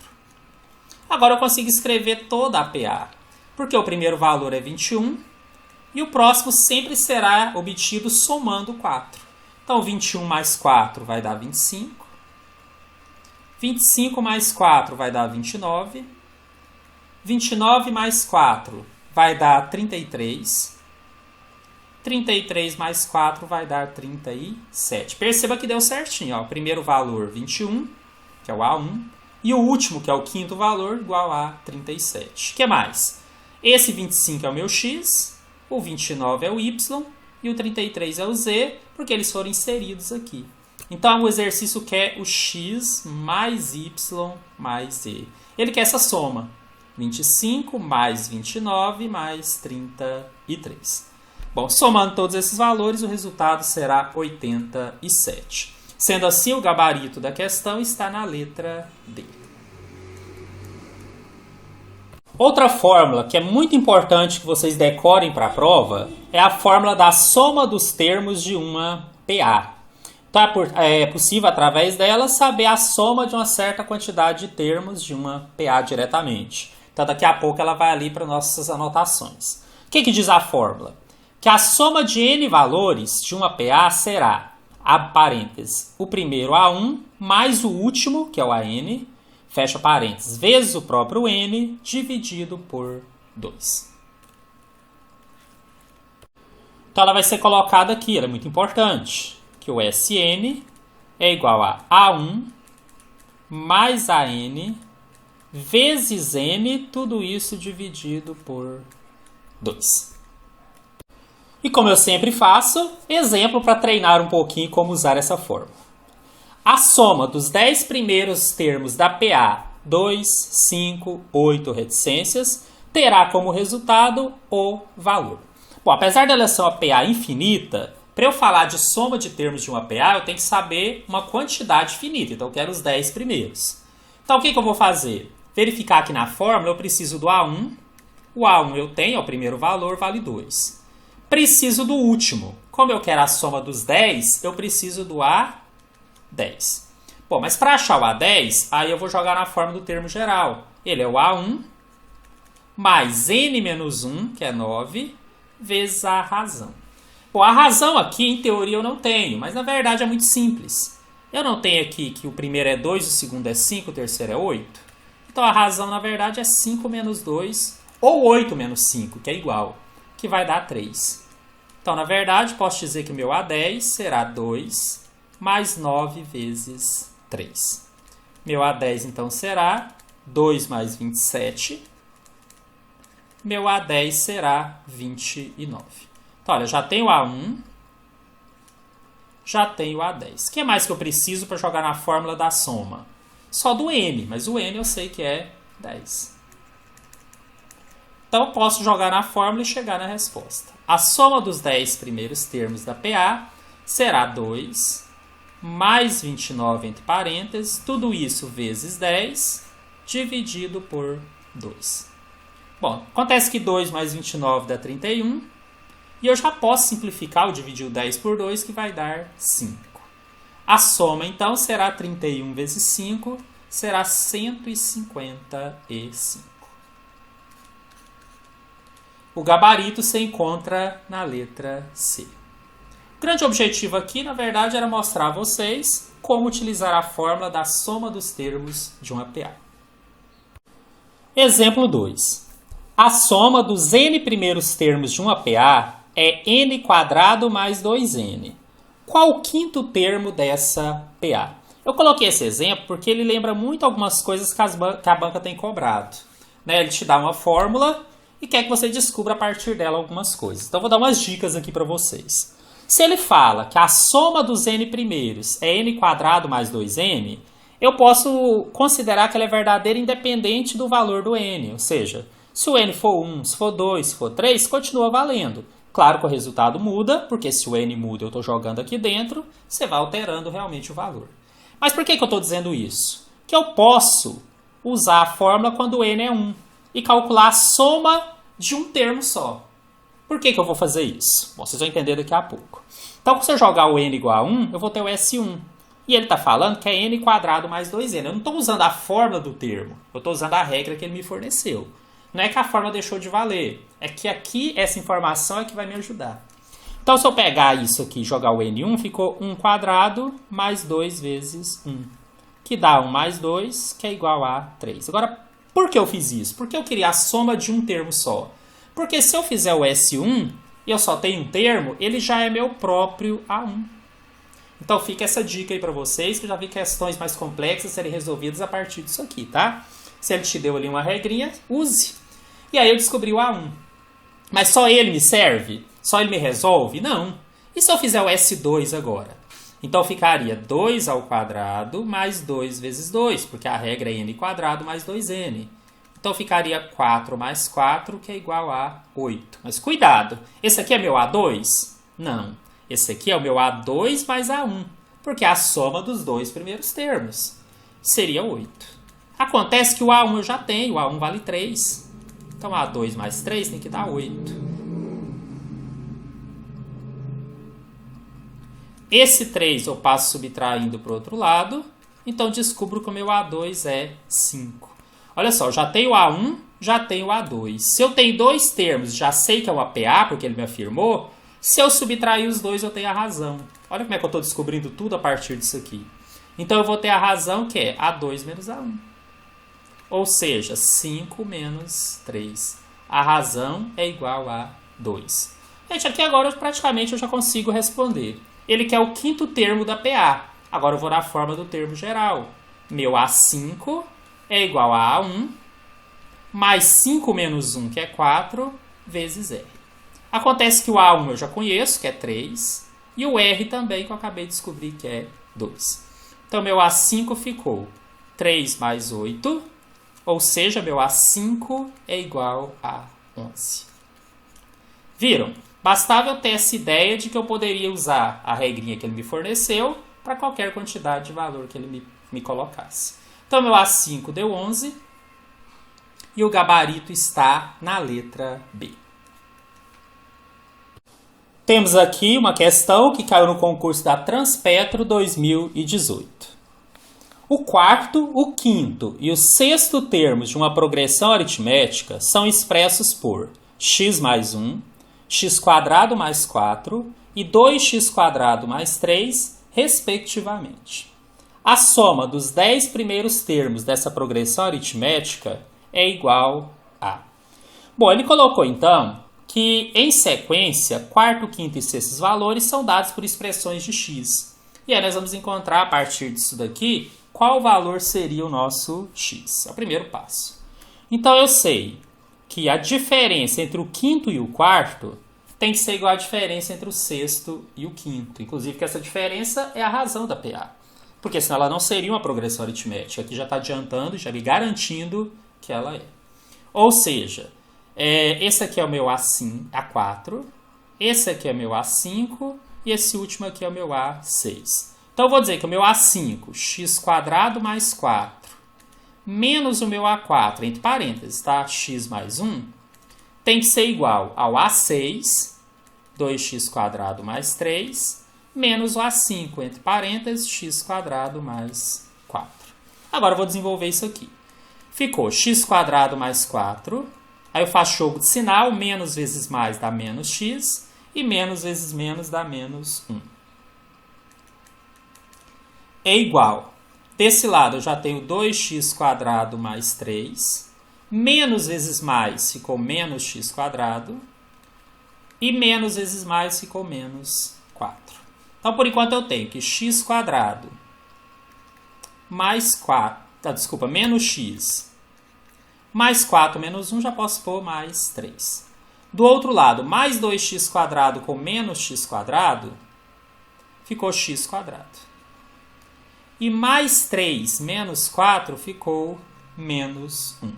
Agora, eu consigo escrever toda a PA, porque o primeiro valor é 21 e o próximo sempre será obtido somando 4. Então, 21 mais 4 vai dar 25. 25 mais 4 vai dar 29. 29 mais 4 vai dar 33. 33 mais 4 vai dar 37. Perceba que deu certinho. Ó. O primeiro valor, 21, que é o A1. E o último, que é o quinto valor, igual a 37. O que mais? Esse 25 é o meu x, o 29 é o y e o 33 é o z, porque eles foram inseridos aqui. Então, o exercício quer o x mais y mais z. Ele quer essa soma. 25 mais 29 mais 33. Bom, somando todos esses valores, o resultado será 87. Sendo assim, o gabarito da questão está na letra D. Outra fórmula que é muito importante que vocês decorem para a prova é a fórmula da soma dos termos de uma PA. Então, é possível, através dela, saber a soma de uma certa quantidade de termos de uma PA diretamente. Então, daqui a pouco ela vai ali para nossas anotações. O que diz a fórmula? Que a soma de n valores de uma PA será abre parênteses, o primeiro A1 mais o último, que é o AN, fecha parênteses, vezes o próprio N dividido por 2. Então ela vai ser colocada aqui, ela é muito importante, que o SN é igual a A1 mais AN vezes N, tudo isso dividido por 2. E como eu sempre faço, exemplo para treinar um pouquinho como usar essa fórmula. A soma dos 10 primeiros termos da PA 2, 5, 8 reticências terá como resultado o valor. Bom, apesar dela ser uma PA infinita, para eu falar de soma de termos de uma PA, eu tenho que saber uma quantidade finita. Então eu quero os 10 primeiros. Então o que eu vou fazer? Verificar aqui na fórmula, eu preciso do A1. O A1 eu tenho, é o primeiro valor, vale 2. Preciso do último. Como eu quero a soma dos 10, eu preciso do A10. Bom, mas para achar o A10, aí eu vou jogar na forma do termo geral. Ele é o A1 mais N menos 1, que é 9, vezes a razão. Bom, a razão aqui, em teoria, eu não tenho, mas na verdade é muito simples. Eu não tenho aqui que o primeiro é 2, o segundo é 5, o terceiro é 8. Então a razão, na verdade, é 5 menos 2, ou 8 menos 5, que é igual, que vai dar 3. Então, na verdade, posso dizer que o meu A10 será 2 mais 9 vezes 3. Meu A10, então, será 2 mais 27. Meu A10 será 29. Então, olha, já tenho o A1, já tenho o A10. O que mais que eu preciso para jogar na fórmula da soma? Só do N, mas o N eu sei que é 10. Então, eu posso jogar na fórmula e chegar na resposta. A soma dos 10 primeiros termos da PA será 2 mais 29 entre parênteses, tudo isso vezes 10, dividido por 2. Bom, acontece que 2 mais 29 dá 31, e eu já posso simplificar o dividir o 10 por 2, que vai dar 5. A soma, então, será 31 vezes 5, será 155. O gabarito se encontra na letra C. O grande objetivo aqui, na verdade, era mostrar a vocês como utilizar a fórmula da soma dos termos de uma PA. Exemplo 2. A soma dos n primeiros termos de uma PA é n² mais 2n. Qual o quinto termo dessa PA? Eu coloquei esse exemplo porque ele lembra muito algumas coisas que a banca tem cobrado. Ele te dá uma fórmula e quer que você descubra a partir dela algumas coisas. Então, vou dar umas dicas aqui para vocês. Se ele fala que a soma dos n primeiros é n² mais 2n, eu posso considerar que ela é verdadeira independente do valor do n. Ou seja, se o n for 1, se for 2, se for 3, continua valendo. Claro que o resultado muda, porque se o n muda eu estou jogando aqui dentro, você vai alterando realmente o valor. Mas por que eu estou dizendo isso? Que eu posso usar a fórmula quando o n é 1 e calcular a soma de um termo só. Por que eu vou fazer isso? Bom, vocês vão entender daqui a pouco. Então, se eu jogar o n igual a 1, eu vou ter o S1. E ele está falando que é n² mais 2n. Eu não estou usando a fórmula do termo. Eu estou usando a regra que ele me forneceu. Não é que a fórmula deixou de valer. É que aqui, essa informação é que vai me ajudar. Então, se eu pegar isso aqui e jogar o n1, ficou 1² mais 2 vezes 1. Que dá 1 mais 2, que é igual a 3. Agora, por que eu fiz isso? Porque eu queria a soma de um termo só. Porque se eu fizer o S1 e eu só tenho um termo, ele já é meu próprio A1. Então fica essa dica aí para vocês, que eu já vi questões mais complexas serem resolvidas a partir disso aqui, tá? Se ele te deu ali uma regrinha, use. E aí eu descobri o A1. Mas só ele me serve? Só ele me resolve? Não. E se eu fizer o S2 agora? Então ficaria 2² mais 2 vezes 2, porque a regra é n² mais 2n. Então ficaria 4 mais 4, que é igual a 8. Mas cuidado, esse aqui é meu A2? Não. Esse aqui é o meu A2 mais A1, porque é a soma dos dois primeiros termos. Seria 8. Acontece que o A1 eu já tenho, o A1 vale 3. Então A2 mais 3 tem que dar 8. Esse 3 eu passo subtraindo para o outro lado, então descubro que o meu A2 é 5. Olha só, já tenho o A1, já tenho o A2. Se eu tenho dois termos, já sei que é uma PA, porque ele me afirmou, se eu subtrair os dois eu tenho a razão. Olha como é que eu estou descobrindo tudo a partir disso aqui. Então eu vou ter a razão que é A2 menos A1. Ou seja, 5 menos 3. A razão é igual a 2. Gente, aqui agora praticamente eu já consigo responder. Ele quer o quinto termo da PA. Agora eu vou na forma do termo geral. Meu A5 é igual a A1 mais 5 menos 1, que é 4, vezes R. Acontece que o A1 eu já conheço, que é 3, e o R também, que eu acabei de descobrir, que é 2. Então, meu A5 ficou 3 mais 8, ou seja, meu A5 é igual a 11. Viram? Bastava eu ter essa ideia de que eu poderia usar a regrinha que ele me forneceu para qualquer quantidade de valor que ele me colocasse. Então, meu A5 deu 11 e o gabarito está na letra B. Temos aqui uma questão que caiu no concurso da Transpetro 2018. O quarto, o quinto e o sexto termos de uma progressão aritmética são expressos por x mais 1, x² mais 4 e 2x² mais 3, respectivamente. A soma dos 10 primeiros termos dessa progressão aritmética é igual a... Bom, ele colocou então que em sequência, quarto, quinto e sexto valores são dados por expressões de x. E aí nós vamos encontrar a partir disso daqui qual valor seria o nosso x. É o primeiro passo. Então eu sei que a diferença entre o quinto e o quarto tem que ser igual à diferença entre o sexto e o quinto. Inclusive que essa diferença é a razão da PA. Porque senão ela não seria uma progressão aritmética. Aqui já está adiantando, já me garantindo que ela é. Ou seja, esse aqui é o meu A4, esse aqui é o meu A5 e esse último aqui é o meu A6. Então eu vou dizer que o meu A5, x² mais 4, menos o meu A4, entre parênteses, tá? X mais 1, tem que ser igual ao A6, 2x² mais 3, menos o A5, entre parênteses, x² mais 4. Agora eu vou desenvolver isso aqui. Ficou x² mais 4, aí eu faço jogo de sinal, menos vezes mais dá menos x, e menos vezes menos dá menos 1. É igual. Desse lado eu já tenho 2x² mais 3, menos vezes mais ficou menos x², e menos vezes mais ficou menos 4. Então, por enquanto, eu tenho que x² mais 4, menos x, mais 4 menos 1, já posso pôr mais 3. Do outro lado, mais 2x² com menos x², ficou x². E mais 3 menos 4 ficou menos 1.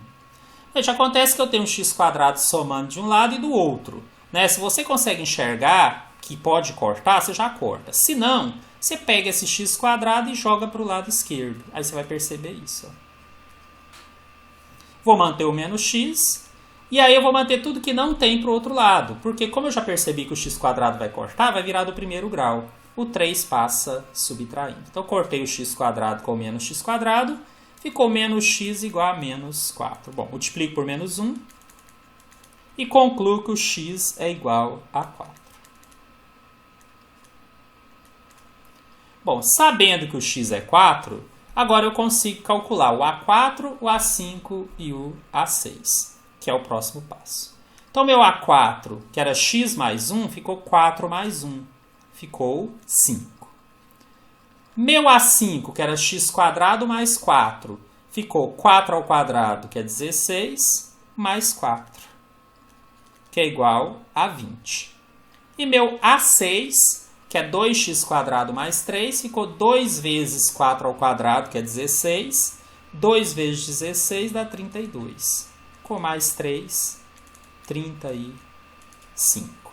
Veja, acontece que eu tenho um x² somando de um lado e do outro. Né? Se você consegue enxergar que pode cortar, você já corta. Se não, você pega esse x² e joga para o lado esquerdo. Aí você vai perceber isso. Ó. Vou manter o menos x. E aí eu vou manter tudo que não tem para o outro lado. Porque como eu já percebi que o x² vai cortar, vai virar do primeiro grau. O 3 passa subtraindo. Então, cortei o x² com menos x². Ficou menos x igual a menos 4. Bom, multiplico por menos 1. E concluo que o x é igual a 4. Bom, sabendo que o x é 4, agora eu consigo calcular o A4, o A5 e o A6, que é o próximo passo. Então, meu A4, que era x mais 1, ficou 4 mais 1. Ficou 5. Meu A5, que era x² mais 4, ficou 4 ao quadrado, que é 16, mais 4, que é igual a 20. E meu A6, que é 2x² mais 3, ficou 2 vezes 4 ao quadrado, que é 16. 2 vezes 16 dá 32. Com mais 3, 35.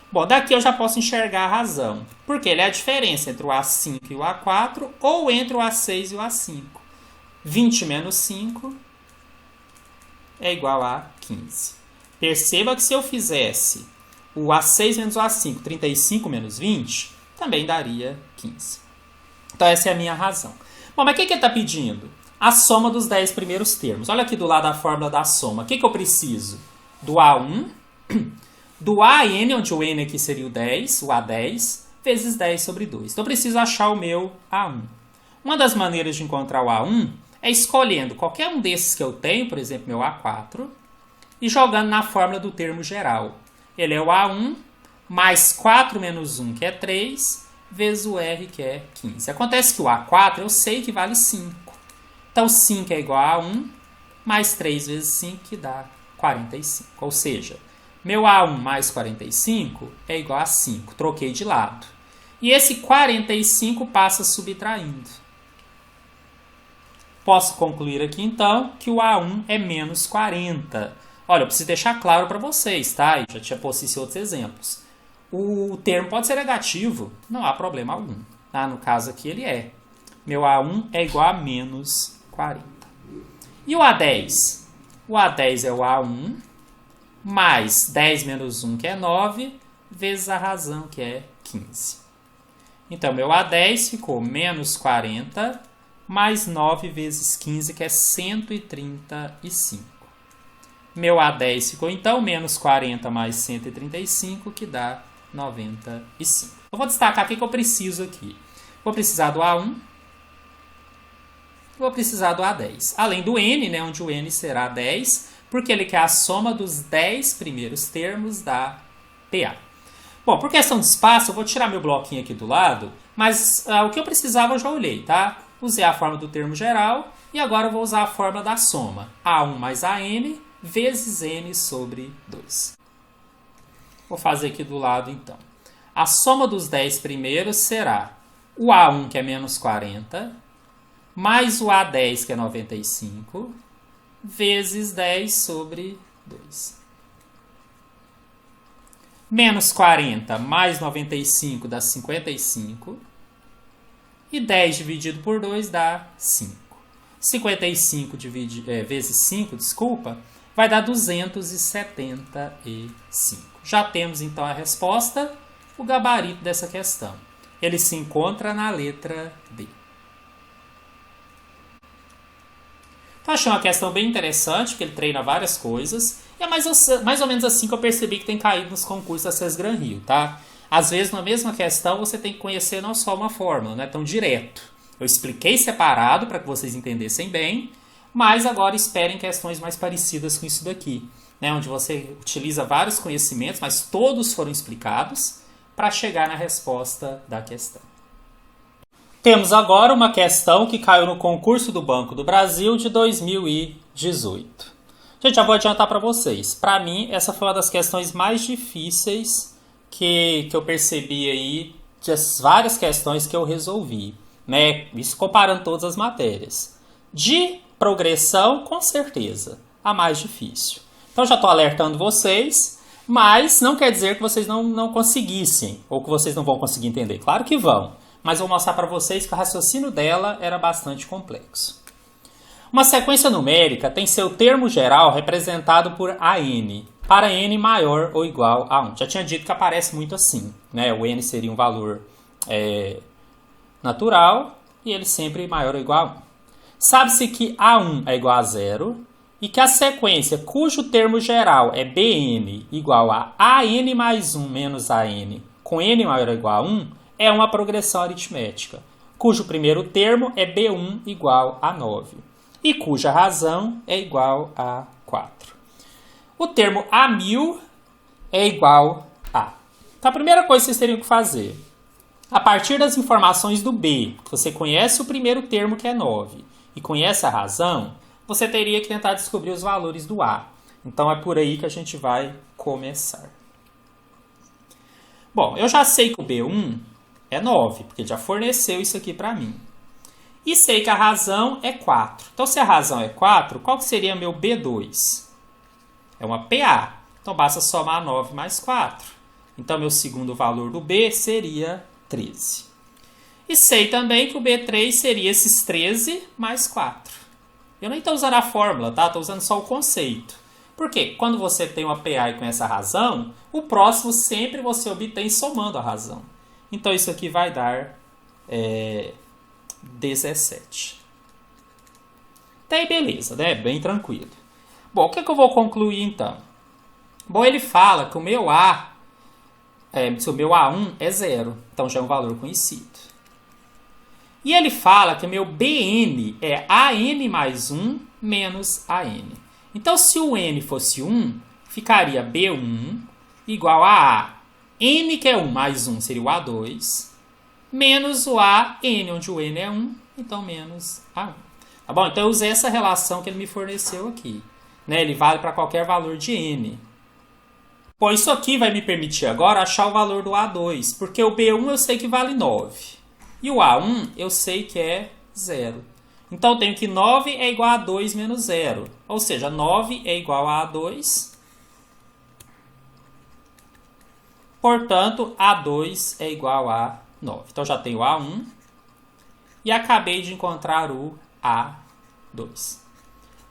Bom, daqui eu já posso enxergar a razão. Porque ele é a diferença entre o A5 e o A4 ou entre o A6 e o A5. 20 menos 5 é igual a 15. Perceba que se eu fizesse o A6 menos o A5, 35 menos 20, também daria 15. Então essa é a minha razão. Bom, mas o que ele está pedindo? A soma dos 10 primeiros termos. Olha aqui do lado a fórmula da soma. O que eu preciso? Do A1... do A a N, onde o N aqui seria o 10, o A10, vezes 10 sobre 2. Então, eu preciso achar o meu A1. Uma das maneiras de encontrar o A1 é escolhendo qualquer um desses que eu tenho, por exemplo, meu A4, e jogando na fórmula do termo geral. Ele é o A1 mais 4 menos 1, que é 3, vezes o R, que é 15. Acontece que o A4 eu sei que vale 5. Então, 5 é igual a 1, mais 3 vezes 5, que dá 45. Ou seja, meu A1 mais 45 é igual a 5. Troquei de lado. E esse 45 passa subtraindo. Posso concluir aqui, então, que o A1 é menos 40. Olha, eu preciso deixar claro para vocês, tá? Eu já tinha posto isso em outros exemplos. O termo pode ser negativo, não há problema algum. Tá? No caso aqui, ele é. Meu A1 é igual a menos 40. E o A10? O A10 é o A1 mais 10 menos 1, que é 9, vezes a razão, que é 15. Então, meu A10 ficou menos 40 mais 9 vezes 15, que é 135. Meu A10 ficou, então, menos 40 mais 135, que dá 95. Eu vou destacar o que eu preciso aqui. Vou precisar do A1. Vou precisar do A10. Além do N, né, onde o N será 10, porque ele quer a soma dos 10 primeiros termos da PA. Bom, por questão de espaço, eu vou tirar meu bloquinho aqui do lado, mas o que eu precisava eu já olhei, tá? Usei a fórmula do termo geral e agora eu vou usar a fórmula da soma. A1 mais AN vezes N sobre 2. Vou fazer aqui do lado, então. A soma dos 10 primeiros será o A1, que é menos 40, mais o A10, que é 95, vezes 10 sobre 2. Menos 40 mais 95 dá 55. E 10 dividido por 2 dá 5. 55 vezes 5, desculpa, vai dar 275. Já temos, então, a resposta, o gabarito dessa questão. Ele se encontra na letra B. Então, achei uma questão bem interessante, porque ele treina várias coisas. E é mais ou menos assim que eu percebi que tem caído nos concursos da SESGRAN Rio, tá? Às vezes, na mesma questão, você tem que conhecer não só uma fórmula, não é tão direto. Eu expliquei separado para que vocês entendessem bem, mas agora esperem questões mais parecidas com isso daqui, né? Onde você utiliza vários conhecimentos, mas todos foram explicados para chegar na resposta da questão. Temos agora uma questão que caiu no concurso do Banco do Brasil de 2018. Gente, já vou adiantar para vocês. Para mim, essa foi uma das questões mais difíceis que eu percebi aí das várias questões que eu resolvi, né? Isso comparando todas as matérias. De progressão, com certeza, a mais difícil. Então, já estou alertando vocês, mas não quer dizer que vocês não conseguissem, ou que vocês não vão conseguir entender. Claro que vão, mas vou mostrar para vocês que o raciocínio dela era bastante complexo. Uma sequência numérica tem seu termo geral representado por AN, para n maior ou igual a 1. Já tinha dito que aparece muito assim, né? O n seria um valor natural e ele sempre maior ou igual a 1. Sabe-se que A1 é igual a 0 e que a sequência cujo termo geral é Bn igual a AN mais 1 menos AN com n maior ou igual a 1 é uma progressão aritmética, cujo primeiro termo é B1 igual a 9 e cuja razão é igual a 4. O termo A1000 é igual a. Então, a primeira coisa que vocês teriam que fazer, a partir das informações do B, você conhece o primeiro termo que é 9 e conhece a razão, você teria que tentar descobrir os valores do A. Então, é por aí que a gente vai começar. Bom, eu já sei que o B1 é 9, porque ele já forneceu isso aqui para mim. E sei que a razão é 4. Então, se a razão é 4, qual que seria meu B2? É uma PA. Então, basta somar 9 mais 4. Então, meu segundo valor do B seria 13. E sei também que o B3 seria esses 13 mais 4. Eu nem estou usando a fórmula, tá? Estou usando só o conceito. Por quê? Quando você tem uma PA e conhece a razão, o próximo sempre você obtém somando a razão. Então, isso aqui vai dar 17. Até aí, beleza, né? Bem tranquilo. Bom, o que eu vou concluir, então? Bom, ele fala que o meu A se o meu A1 é 0, então já é um valor conhecido. E ele fala que o meu Bn é AN mais 1 menos AN. Então, se o N fosse 1, ficaria B1 igual a A. N, que é 1 mais 1, seria o A2, menos o AN, onde o N é 1, então menos A1. Tá bom? Então, eu usei essa relação que ele me forneceu aqui. Né? Ele vale para qualquer valor de N. Bom, isso aqui vai me permitir agora achar o valor do A2, porque o B1 eu sei que vale 9. E o A1 eu sei que é 0. Então eu tenho que 9 é igual a 2 menos 0. Ou seja, 9 é igual a A2. Portanto, A2 é igual a 9. Então já tenho o A1. E acabei de encontrar o A2.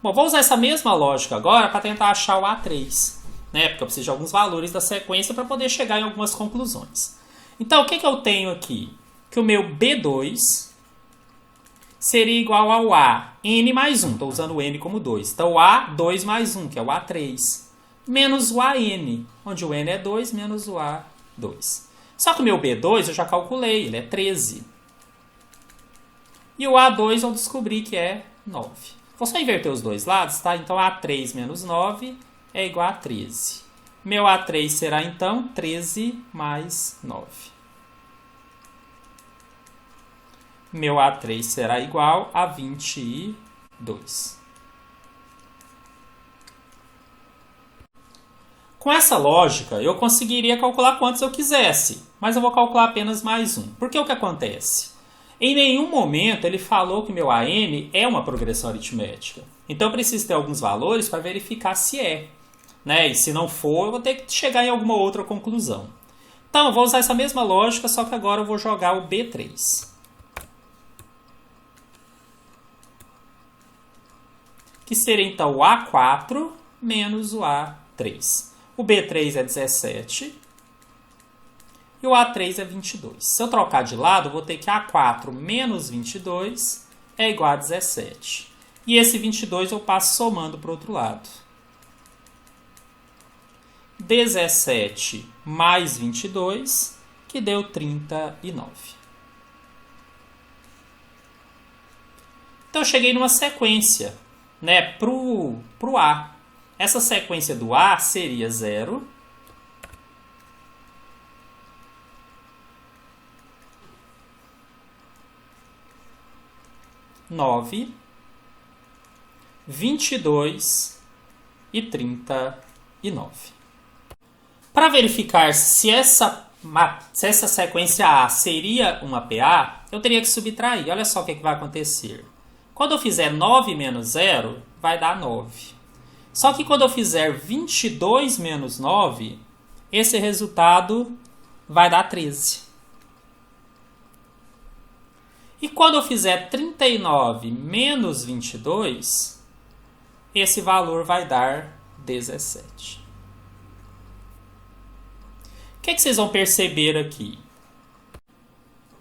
Bom, vou usar essa mesma lógica agora para tentar achar o A3. Né? Porque eu preciso de alguns valores da sequência para poder chegar em algumas conclusões. Então, o que eu tenho aqui? Que o meu B2 seria igual ao A, N mais 1. Estou usando o N como 2. Então, o A2 mais 1, que é o A3. Menos o AN, onde o N é 2, menos o A2. Só que o meu B2 eu já calculei, ele é 13. E o A2 eu descobri que é 9. Vou só inverter os dois lados, tá? Então, A3 menos 9 é igual a 13. Meu A3 será, então, 13 mais 9. Meu A3 será igual a 22. Com essa lógica, eu conseguiria calcular quantos eu quisesse, mas eu vou calcular apenas mais um. Porque o que acontece? Em nenhum momento ele falou que meu AN é uma progressão aritmética. Então eu preciso ter alguns valores para verificar se é. Né? E se não for, eu vou ter que chegar em alguma outra conclusão. Então eu vou usar essa mesma lógica, só que agora eu vou jogar o B3. Que seria então o A4 menos o A3. O B3 é 17 e o A3 é 22. Se eu trocar de lado, eu vou ter que A4 menos 22 é igual a 17. E esse 22 eu passo somando para o outro lado. 17 mais 22, que deu 39. Então eu cheguei numa sequência, né, pro A. Essa sequência do A seria 0, 9, 22 e 39. Para verificar se essa sequência A seria uma PA, eu teria que subtrair. Olha só o que vai acontecer. Quando eu fizer 9 menos 0, vai dar 9. Só que quando eu fizer 22 menos 9, esse resultado vai dar 13. E quando eu fizer 39 menos 22, esse valor vai dar 17. O que vocês vão perceber aqui?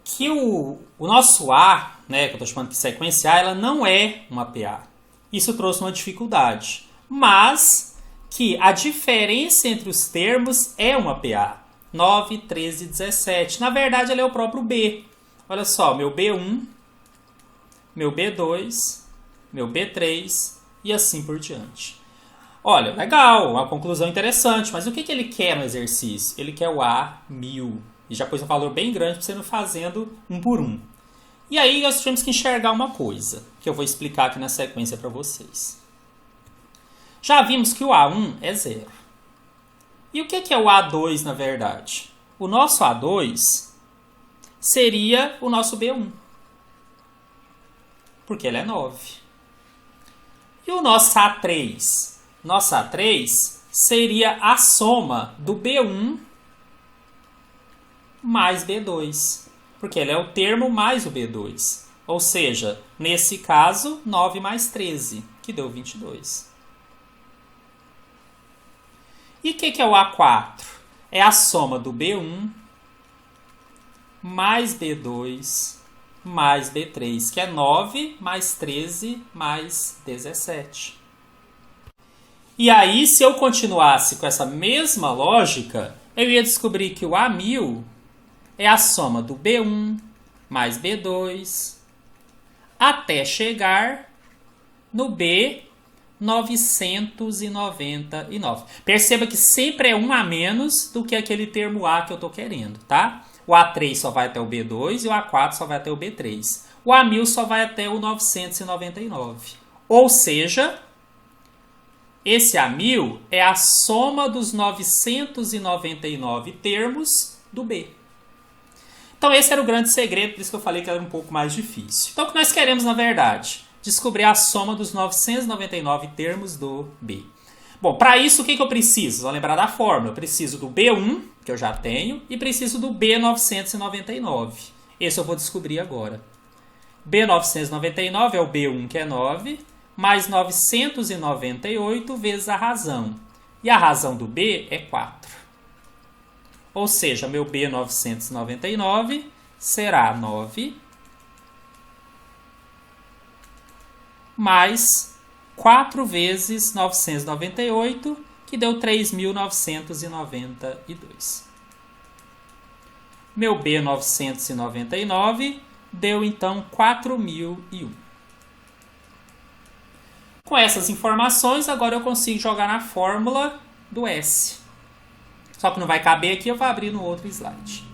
Que o nosso A, né, que eu estou chamando de sequência A, ela não é uma PA. Isso trouxe uma dificuldade. Mas que a diferença entre os termos é uma PA. 9, 13 e 17. Na verdade, ela é o próprio B. Olha só, meu B1, meu B2, meu B3 e assim por diante. Olha, legal, uma conclusão interessante, mas o que ele quer no exercício? Ele quer o A1000. E já pôs um valor bem grande para você não fazendo um por um. E aí nós temos que enxergar uma coisa, que eu vou explicar aqui na sequência para vocês. Já vimos que o A1 é 0. E o que é o A2 na verdade? O nosso A2 seria o nosso B1. Porque ele é 9. E o nosso A3? Nosso A3 seria a soma do B1 mais B2. Porque ele é o termo mais o B2. Ou seja, nesse caso, 9 mais 13, que deu 22. E o que é o A4? É a soma do B1 mais B2 mais B3, que é 9 mais 13 mais 17. E aí, se eu continuasse com essa mesma lógica, eu ia descobrir que o A1000 é a soma do B1 mais B2 até chegar no B999. Perceba que sempre é um a menos do que aquele termo A que eu estou querendo, tá? O A3 só vai até o B2 e o A4 só vai até o B3. O A1000 só vai até o 999. Ou seja, esse A1000 é a soma dos 999 termos do B. Então esse era o grande segredo, por isso que eu falei que era um pouco mais difícil. Então o que nós queremos, na verdade? Descobrir a soma dos 999 termos do B. Bom, para isso o que eu preciso? Vamos lembrar da fórmula. Eu preciso do B1, que eu já tenho, e preciso do B999. Esse eu vou descobrir agora. B999 é o B1, que é 9, mais 998 vezes a razão. E a razão do B é 4. Ou seja, meu B999 será 9 mais 4 vezes 998, que deu 3.992. Meu B999 deu, então, 4.001. Com essas informações, agora eu consigo jogar na fórmula do S. Só que não vai caber aqui, eu vou abrir no outro slide.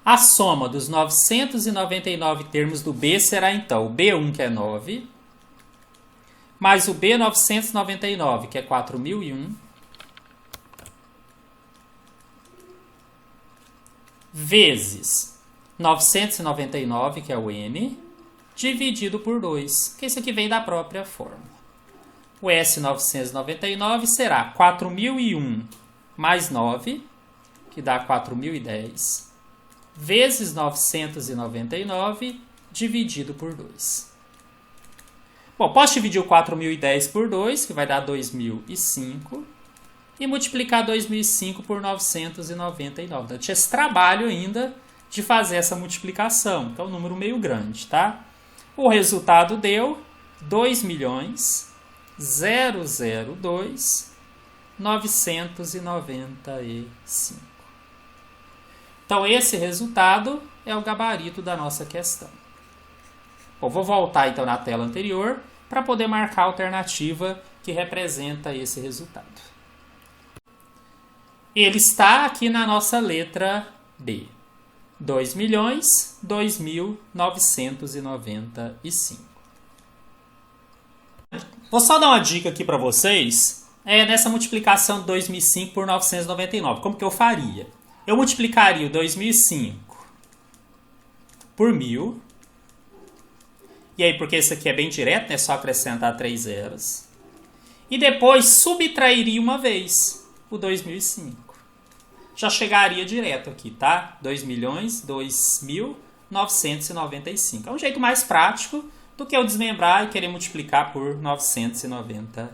A soma dos 999 termos do B será, então, o B1, que é 9, mais o B999, que é 4.001, vezes 999, que é o N, dividido por 2, que isso aqui vem da própria fórmula. O S999 será 4.001 mais 9, que dá 4.010, vezes 999, dividido por 2. Bom, posso dividir o 4.010 por 2, que vai dar 2.005, e multiplicar 2.005 por 999. Então, eu tinha esse trabalho ainda de fazer essa multiplicação, que é um número meio grande, tá? O resultado deu 2.002.995. Então, esse resultado é o gabarito da nossa questão. Bom, vou voltar então na tela anterior para poder marcar a alternativa que representa esse resultado. Ele está aqui na nossa letra B. 2.002.995. Vou só dar uma dica aqui para vocês. Nessa multiplicação de 2005 por 999. Como que eu faria? Eu multiplicaria o 2005 por 1.000. E aí, porque isso aqui é bem direto, né? É só acrescentar 3 zeros. E depois subtrairia uma vez o 2005. Já chegaria direto aqui, tá? 2.002.995. É um jeito mais prático do que eu desmembrar e querer multiplicar por 999.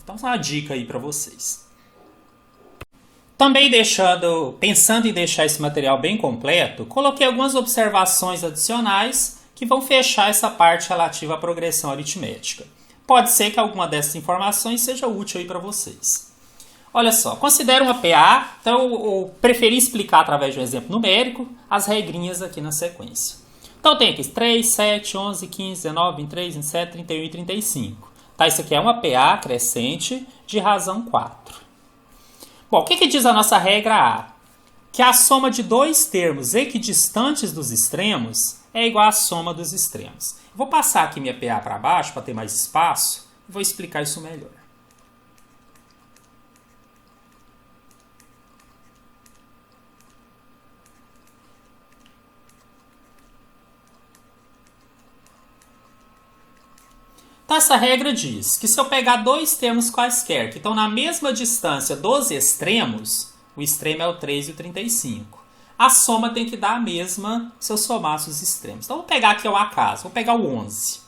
Então, só uma dica aí para vocês. Também pensando em deixar esse material bem completo, coloquei algumas observações adicionais que vão fechar essa parte relativa à progressão aritmética. Pode ser que alguma dessas informações seja útil aí para vocês. Olha só, considera uma PA, então eu preferi explicar através de um exemplo numérico as regrinhas aqui na sequência. Então tem aqui 3, 7, 11, 15, 19, 23, 27, 31 e 35. Tá, isso aqui é uma PA crescente de razão 4. Bom, o que diz a nossa regra A? Que a soma de dois termos equidistantes dos extremos é igual à soma dos extremos. Vou passar aqui minha PA para baixo para ter mais espaço e vou explicar isso melhor. Então, essa regra diz que se eu pegar dois termos quaisquer que estão na mesma distância dos extremos, o extremo é o 3 e o 35, a soma tem que dar a mesma se eu somasse os extremos. Então, vou pegar aqui ao acaso, vou pegar o 11.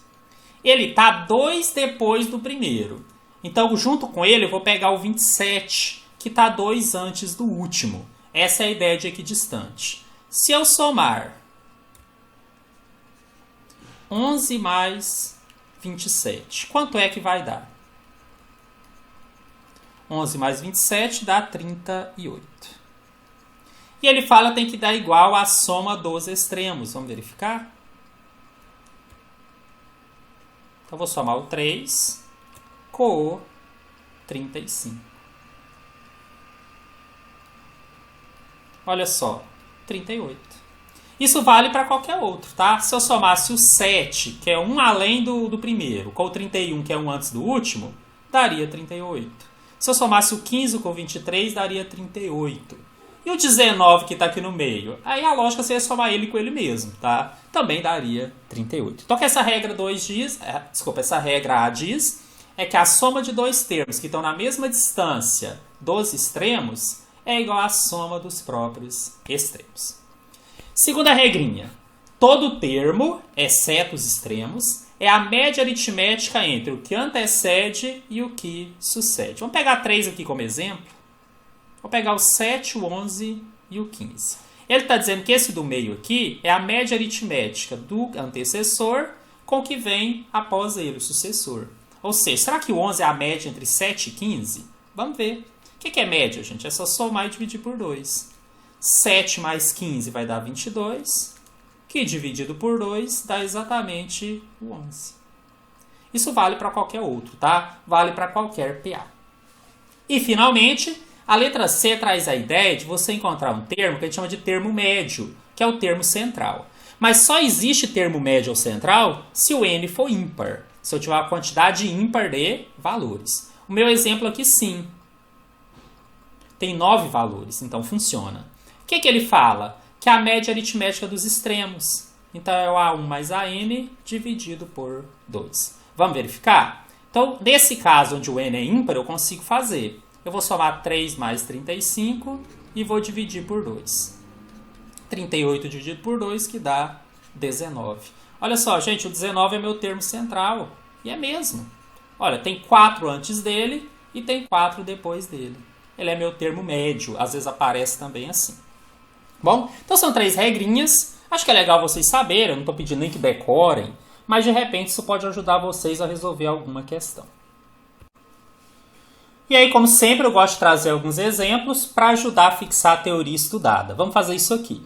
Ele está 2 depois do primeiro. Então, junto com ele, eu vou pegar o 27, que está 2 antes do último. Essa é a ideia de equidistante. Se eu somar 11 mais 27, quanto é que vai dar? 11 mais 27 dá 38. E ele fala que tem que dar igual à soma dos extremos. Vamos verificar? Então, vou somar o 3 com o 35. Olha só, 38. Isso vale para qualquer outro, tá? Se eu somasse o 7, que é um além do primeiro, com o 31, que é um antes do último, daria 38. Se eu somasse o 15 com o 23, daria 38. E o 19 que está aqui no meio? Aí a lógica seria somar ele com ele mesmo, tá? Também daria 38. Então o que essa regra 2 diz, essa regra A diz, é que a soma de dois termos que estão na mesma distância dos extremos é igual à soma dos próprios extremos. Segunda regrinha, todo termo, exceto os extremos, é a média aritmética entre o que antecede e o que sucede. Vamos pegar 3 aqui como exemplo. Vou pegar o 7, o 11 e o 15. Ele está dizendo que esse do meio aqui é a média aritmética do antecessor com o que vem após ele, o sucessor. Ou seja, será que o 11 é a média entre 7 e 15? Vamos ver. O que é média, gente? É só somar e dividir por 2. 7 mais 15 vai dar 22, que dividido por 2 dá exatamente o 11. Isso vale para qualquer outro, tá? Vale para qualquer PA. E, finalmente, a letra C traz a ideia de você encontrar um termo que a gente chama de termo médio, que é o termo central. Mas só existe termo médio ou central se o n for ímpar, se eu tiver uma quantidade ímpar de valores. O meu exemplo aqui, sim. Tem 9 valores, então funciona. O que ele fala? Que é a média aritmética dos extremos. Então é o A1 mais AN dividido por 2. Vamos verificar? Então, nesse caso onde o n é ímpar, eu consigo fazer. Eu vou somar 3 mais 35 e vou dividir por 2. 38 dividido por 2 que dá 19. Olha só, gente, o 19 é meu termo central. E é mesmo. Olha, tem 4 antes dele e tem 4 depois dele. Ele é meu termo médio. Às vezes aparece também assim. Bom, então são 3 regrinhas. Acho que é legal vocês saberem. Eu não estou pedindo nem que decorem. Mas de repente isso pode ajudar vocês a resolver alguma questão. E aí, como sempre, eu gosto de trazer alguns exemplos para ajudar a fixar a teoria estudada. Vamos fazer isso aqui.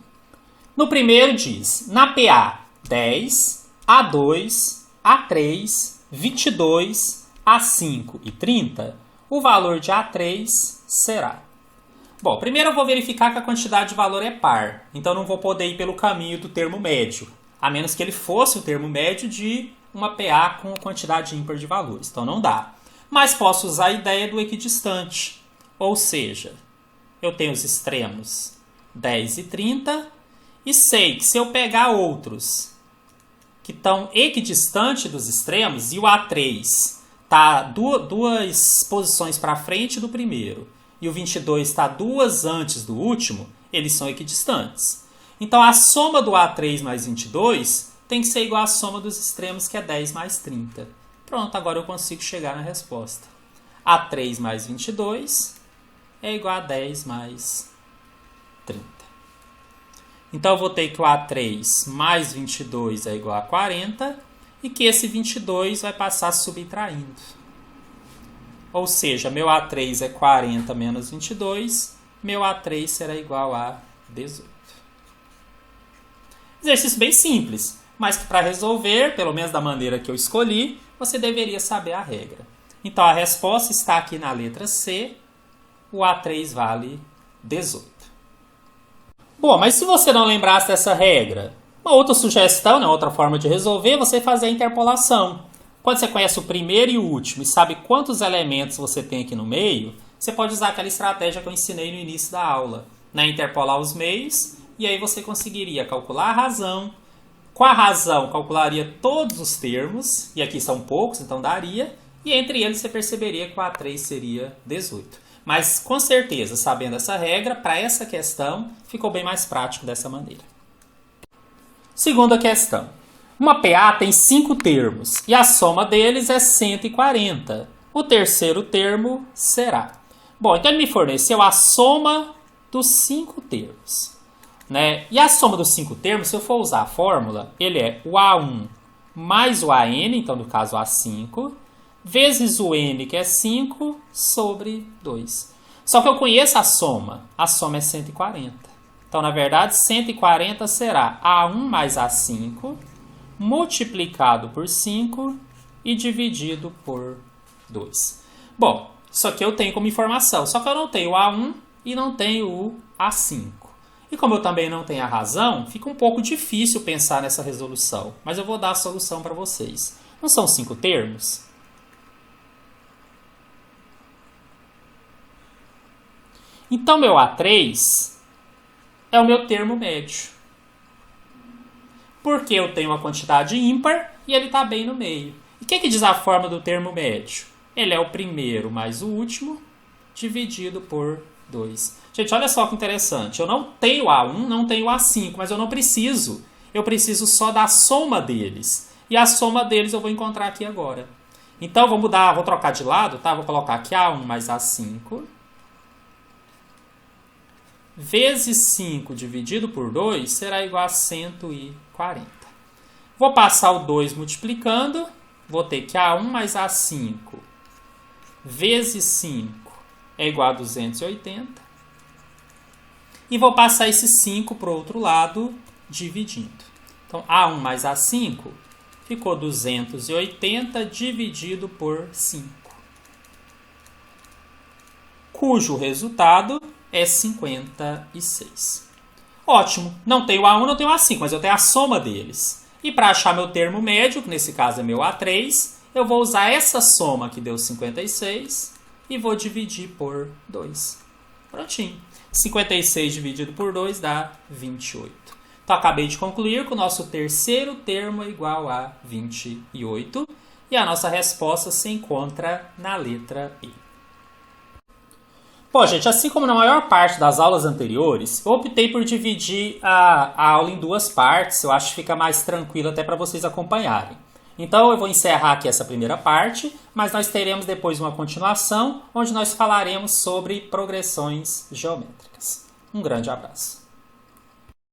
No primeiro diz, na PA 10, A2, A3, 22, A5 e 30, o valor de A3 será... Bom, primeiro eu vou verificar que a quantidade de valor é par. Então não vou poder ir pelo caminho do termo médio. A menos que ele fosse o termo médio de uma PA com quantidade ímpar de valores. Então não dá. Mas posso usar a ideia do equidistante. Ou seja, eu tenho os extremos 10 e 30 e sei que se eu pegar outros que estão equidistantes dos extremos e o A3 está duas posições para frente do primeiro e o 22 está 2 antes do último, eles são equidistantes. Então a soma do A3 mais 22 tem que ser igual à soma dos extremos, que é 10 mais 30. Pronto, agora eu consigo chegar na resposta. A3 mais 22 é igual a 10 mais 30. Então eu vou ter que o A3 mais 22 é igual a 40 e que esse 22 vai passar subtraindo. Ou seja, meu A3 é 40 menos 22, meu A3 será igual a 18. Exercício bem simples, mas que para resolver, pelo menos da maneira que eu escolhi, você deveria saber a regra. Então, a resposta está aqui na letra C. O A3 vale 18. Bom, mas se você não lembrasse dessa regra, uma outra sugestão, né, outra forma de resolver, é você fazer a interpolação. Quando você conhece o primeiro e o último e sabe quantos elementos você tem aqui no meio, você pode usar aquela estratégia que eu ensinei no início da aula, né, interpolar os meios, e aí você conseguiria calcular a razão. Com a razão, calcularia todos os termos, e aqui são poucos, então daria, e entre eles você perceberia que o A3 seria 18. Mas, com certeza, sabendo essa regra, para essa questão, ficou bem mais prático dessa maneira. Segunda questão. Uma PA tem 5 termos, e a soma deles é 140. O terceiro termo será... Bom, então ele me forneceu a soma dos 5 termos. Né? E a soma dos 5 termos, se eu for usar a fórmula, ele é o A1 mais o AN, então no caso A5, vezes o n, que é 5, sobre 2. Só que eu conheço a soma é 140. Então, na verdade, 140 será A1 mais A5 multiplicado por 5 e dividido por 2. Bom, isso aqui eu tenho como informação, só que eu não tenho o A1 e não tenho o A5. E como eu também não tenho a razão, fica um pouco difícil pensar nessa resolução, mas eu vou dar a solução para vocês. Não são 5 termos? Então, meu A3 é o meu termo médio. Porque eu tenho uma quantidade ímpar e ele está bem no meio. E o que diz a forma do termo médio? Ele é o primeiro mais o último dividido por 2. Gente, olha só que interessante. Eu não tenho A1, não tenho A5, mas eu não preciso. Eu preciso só da soma deles. E a soma deles eu vou encontrar aqui agora. Então, vou trocar de lado, tá? Vou colocar aqui A1 mais A5 vezes 5 dividido por 2 será igual a 140. Vou passar o 2 multiplicando. Vou ter que A1 mais A5 vezes 5 é igual a 280. E vou passar esse 5 para o outro lado, dividindo. Então, A1 mais A5 ficou 280 dividido por 5. Cujo resultado é 56. Ótimo. Não tenho A1, não tenho A5, mas eu tenho a soma deles. E para achar meu termo médio, que nesse caso é meu A3, eu vou usar essa soma que deu 56 e vou dividir por 2. Prontinho. 56 dividido por 2 dá 28. Então, acabei de concluir que o nosso terceiro termo é igual a 28. E a nossa resposta se encontra na letra E. Bom, gente, assim como na maior parte das aulas anteriores, eu optei por dividir a aula em duas partes. Eu acho que fica mais tranquilo até para vocês acompanharem. Então, eu vou encerrar aqui essa primeira parte, mas nós teremos depois uma continuação, onde nós falaremos sobre progressões geométricas. Um grande abraço.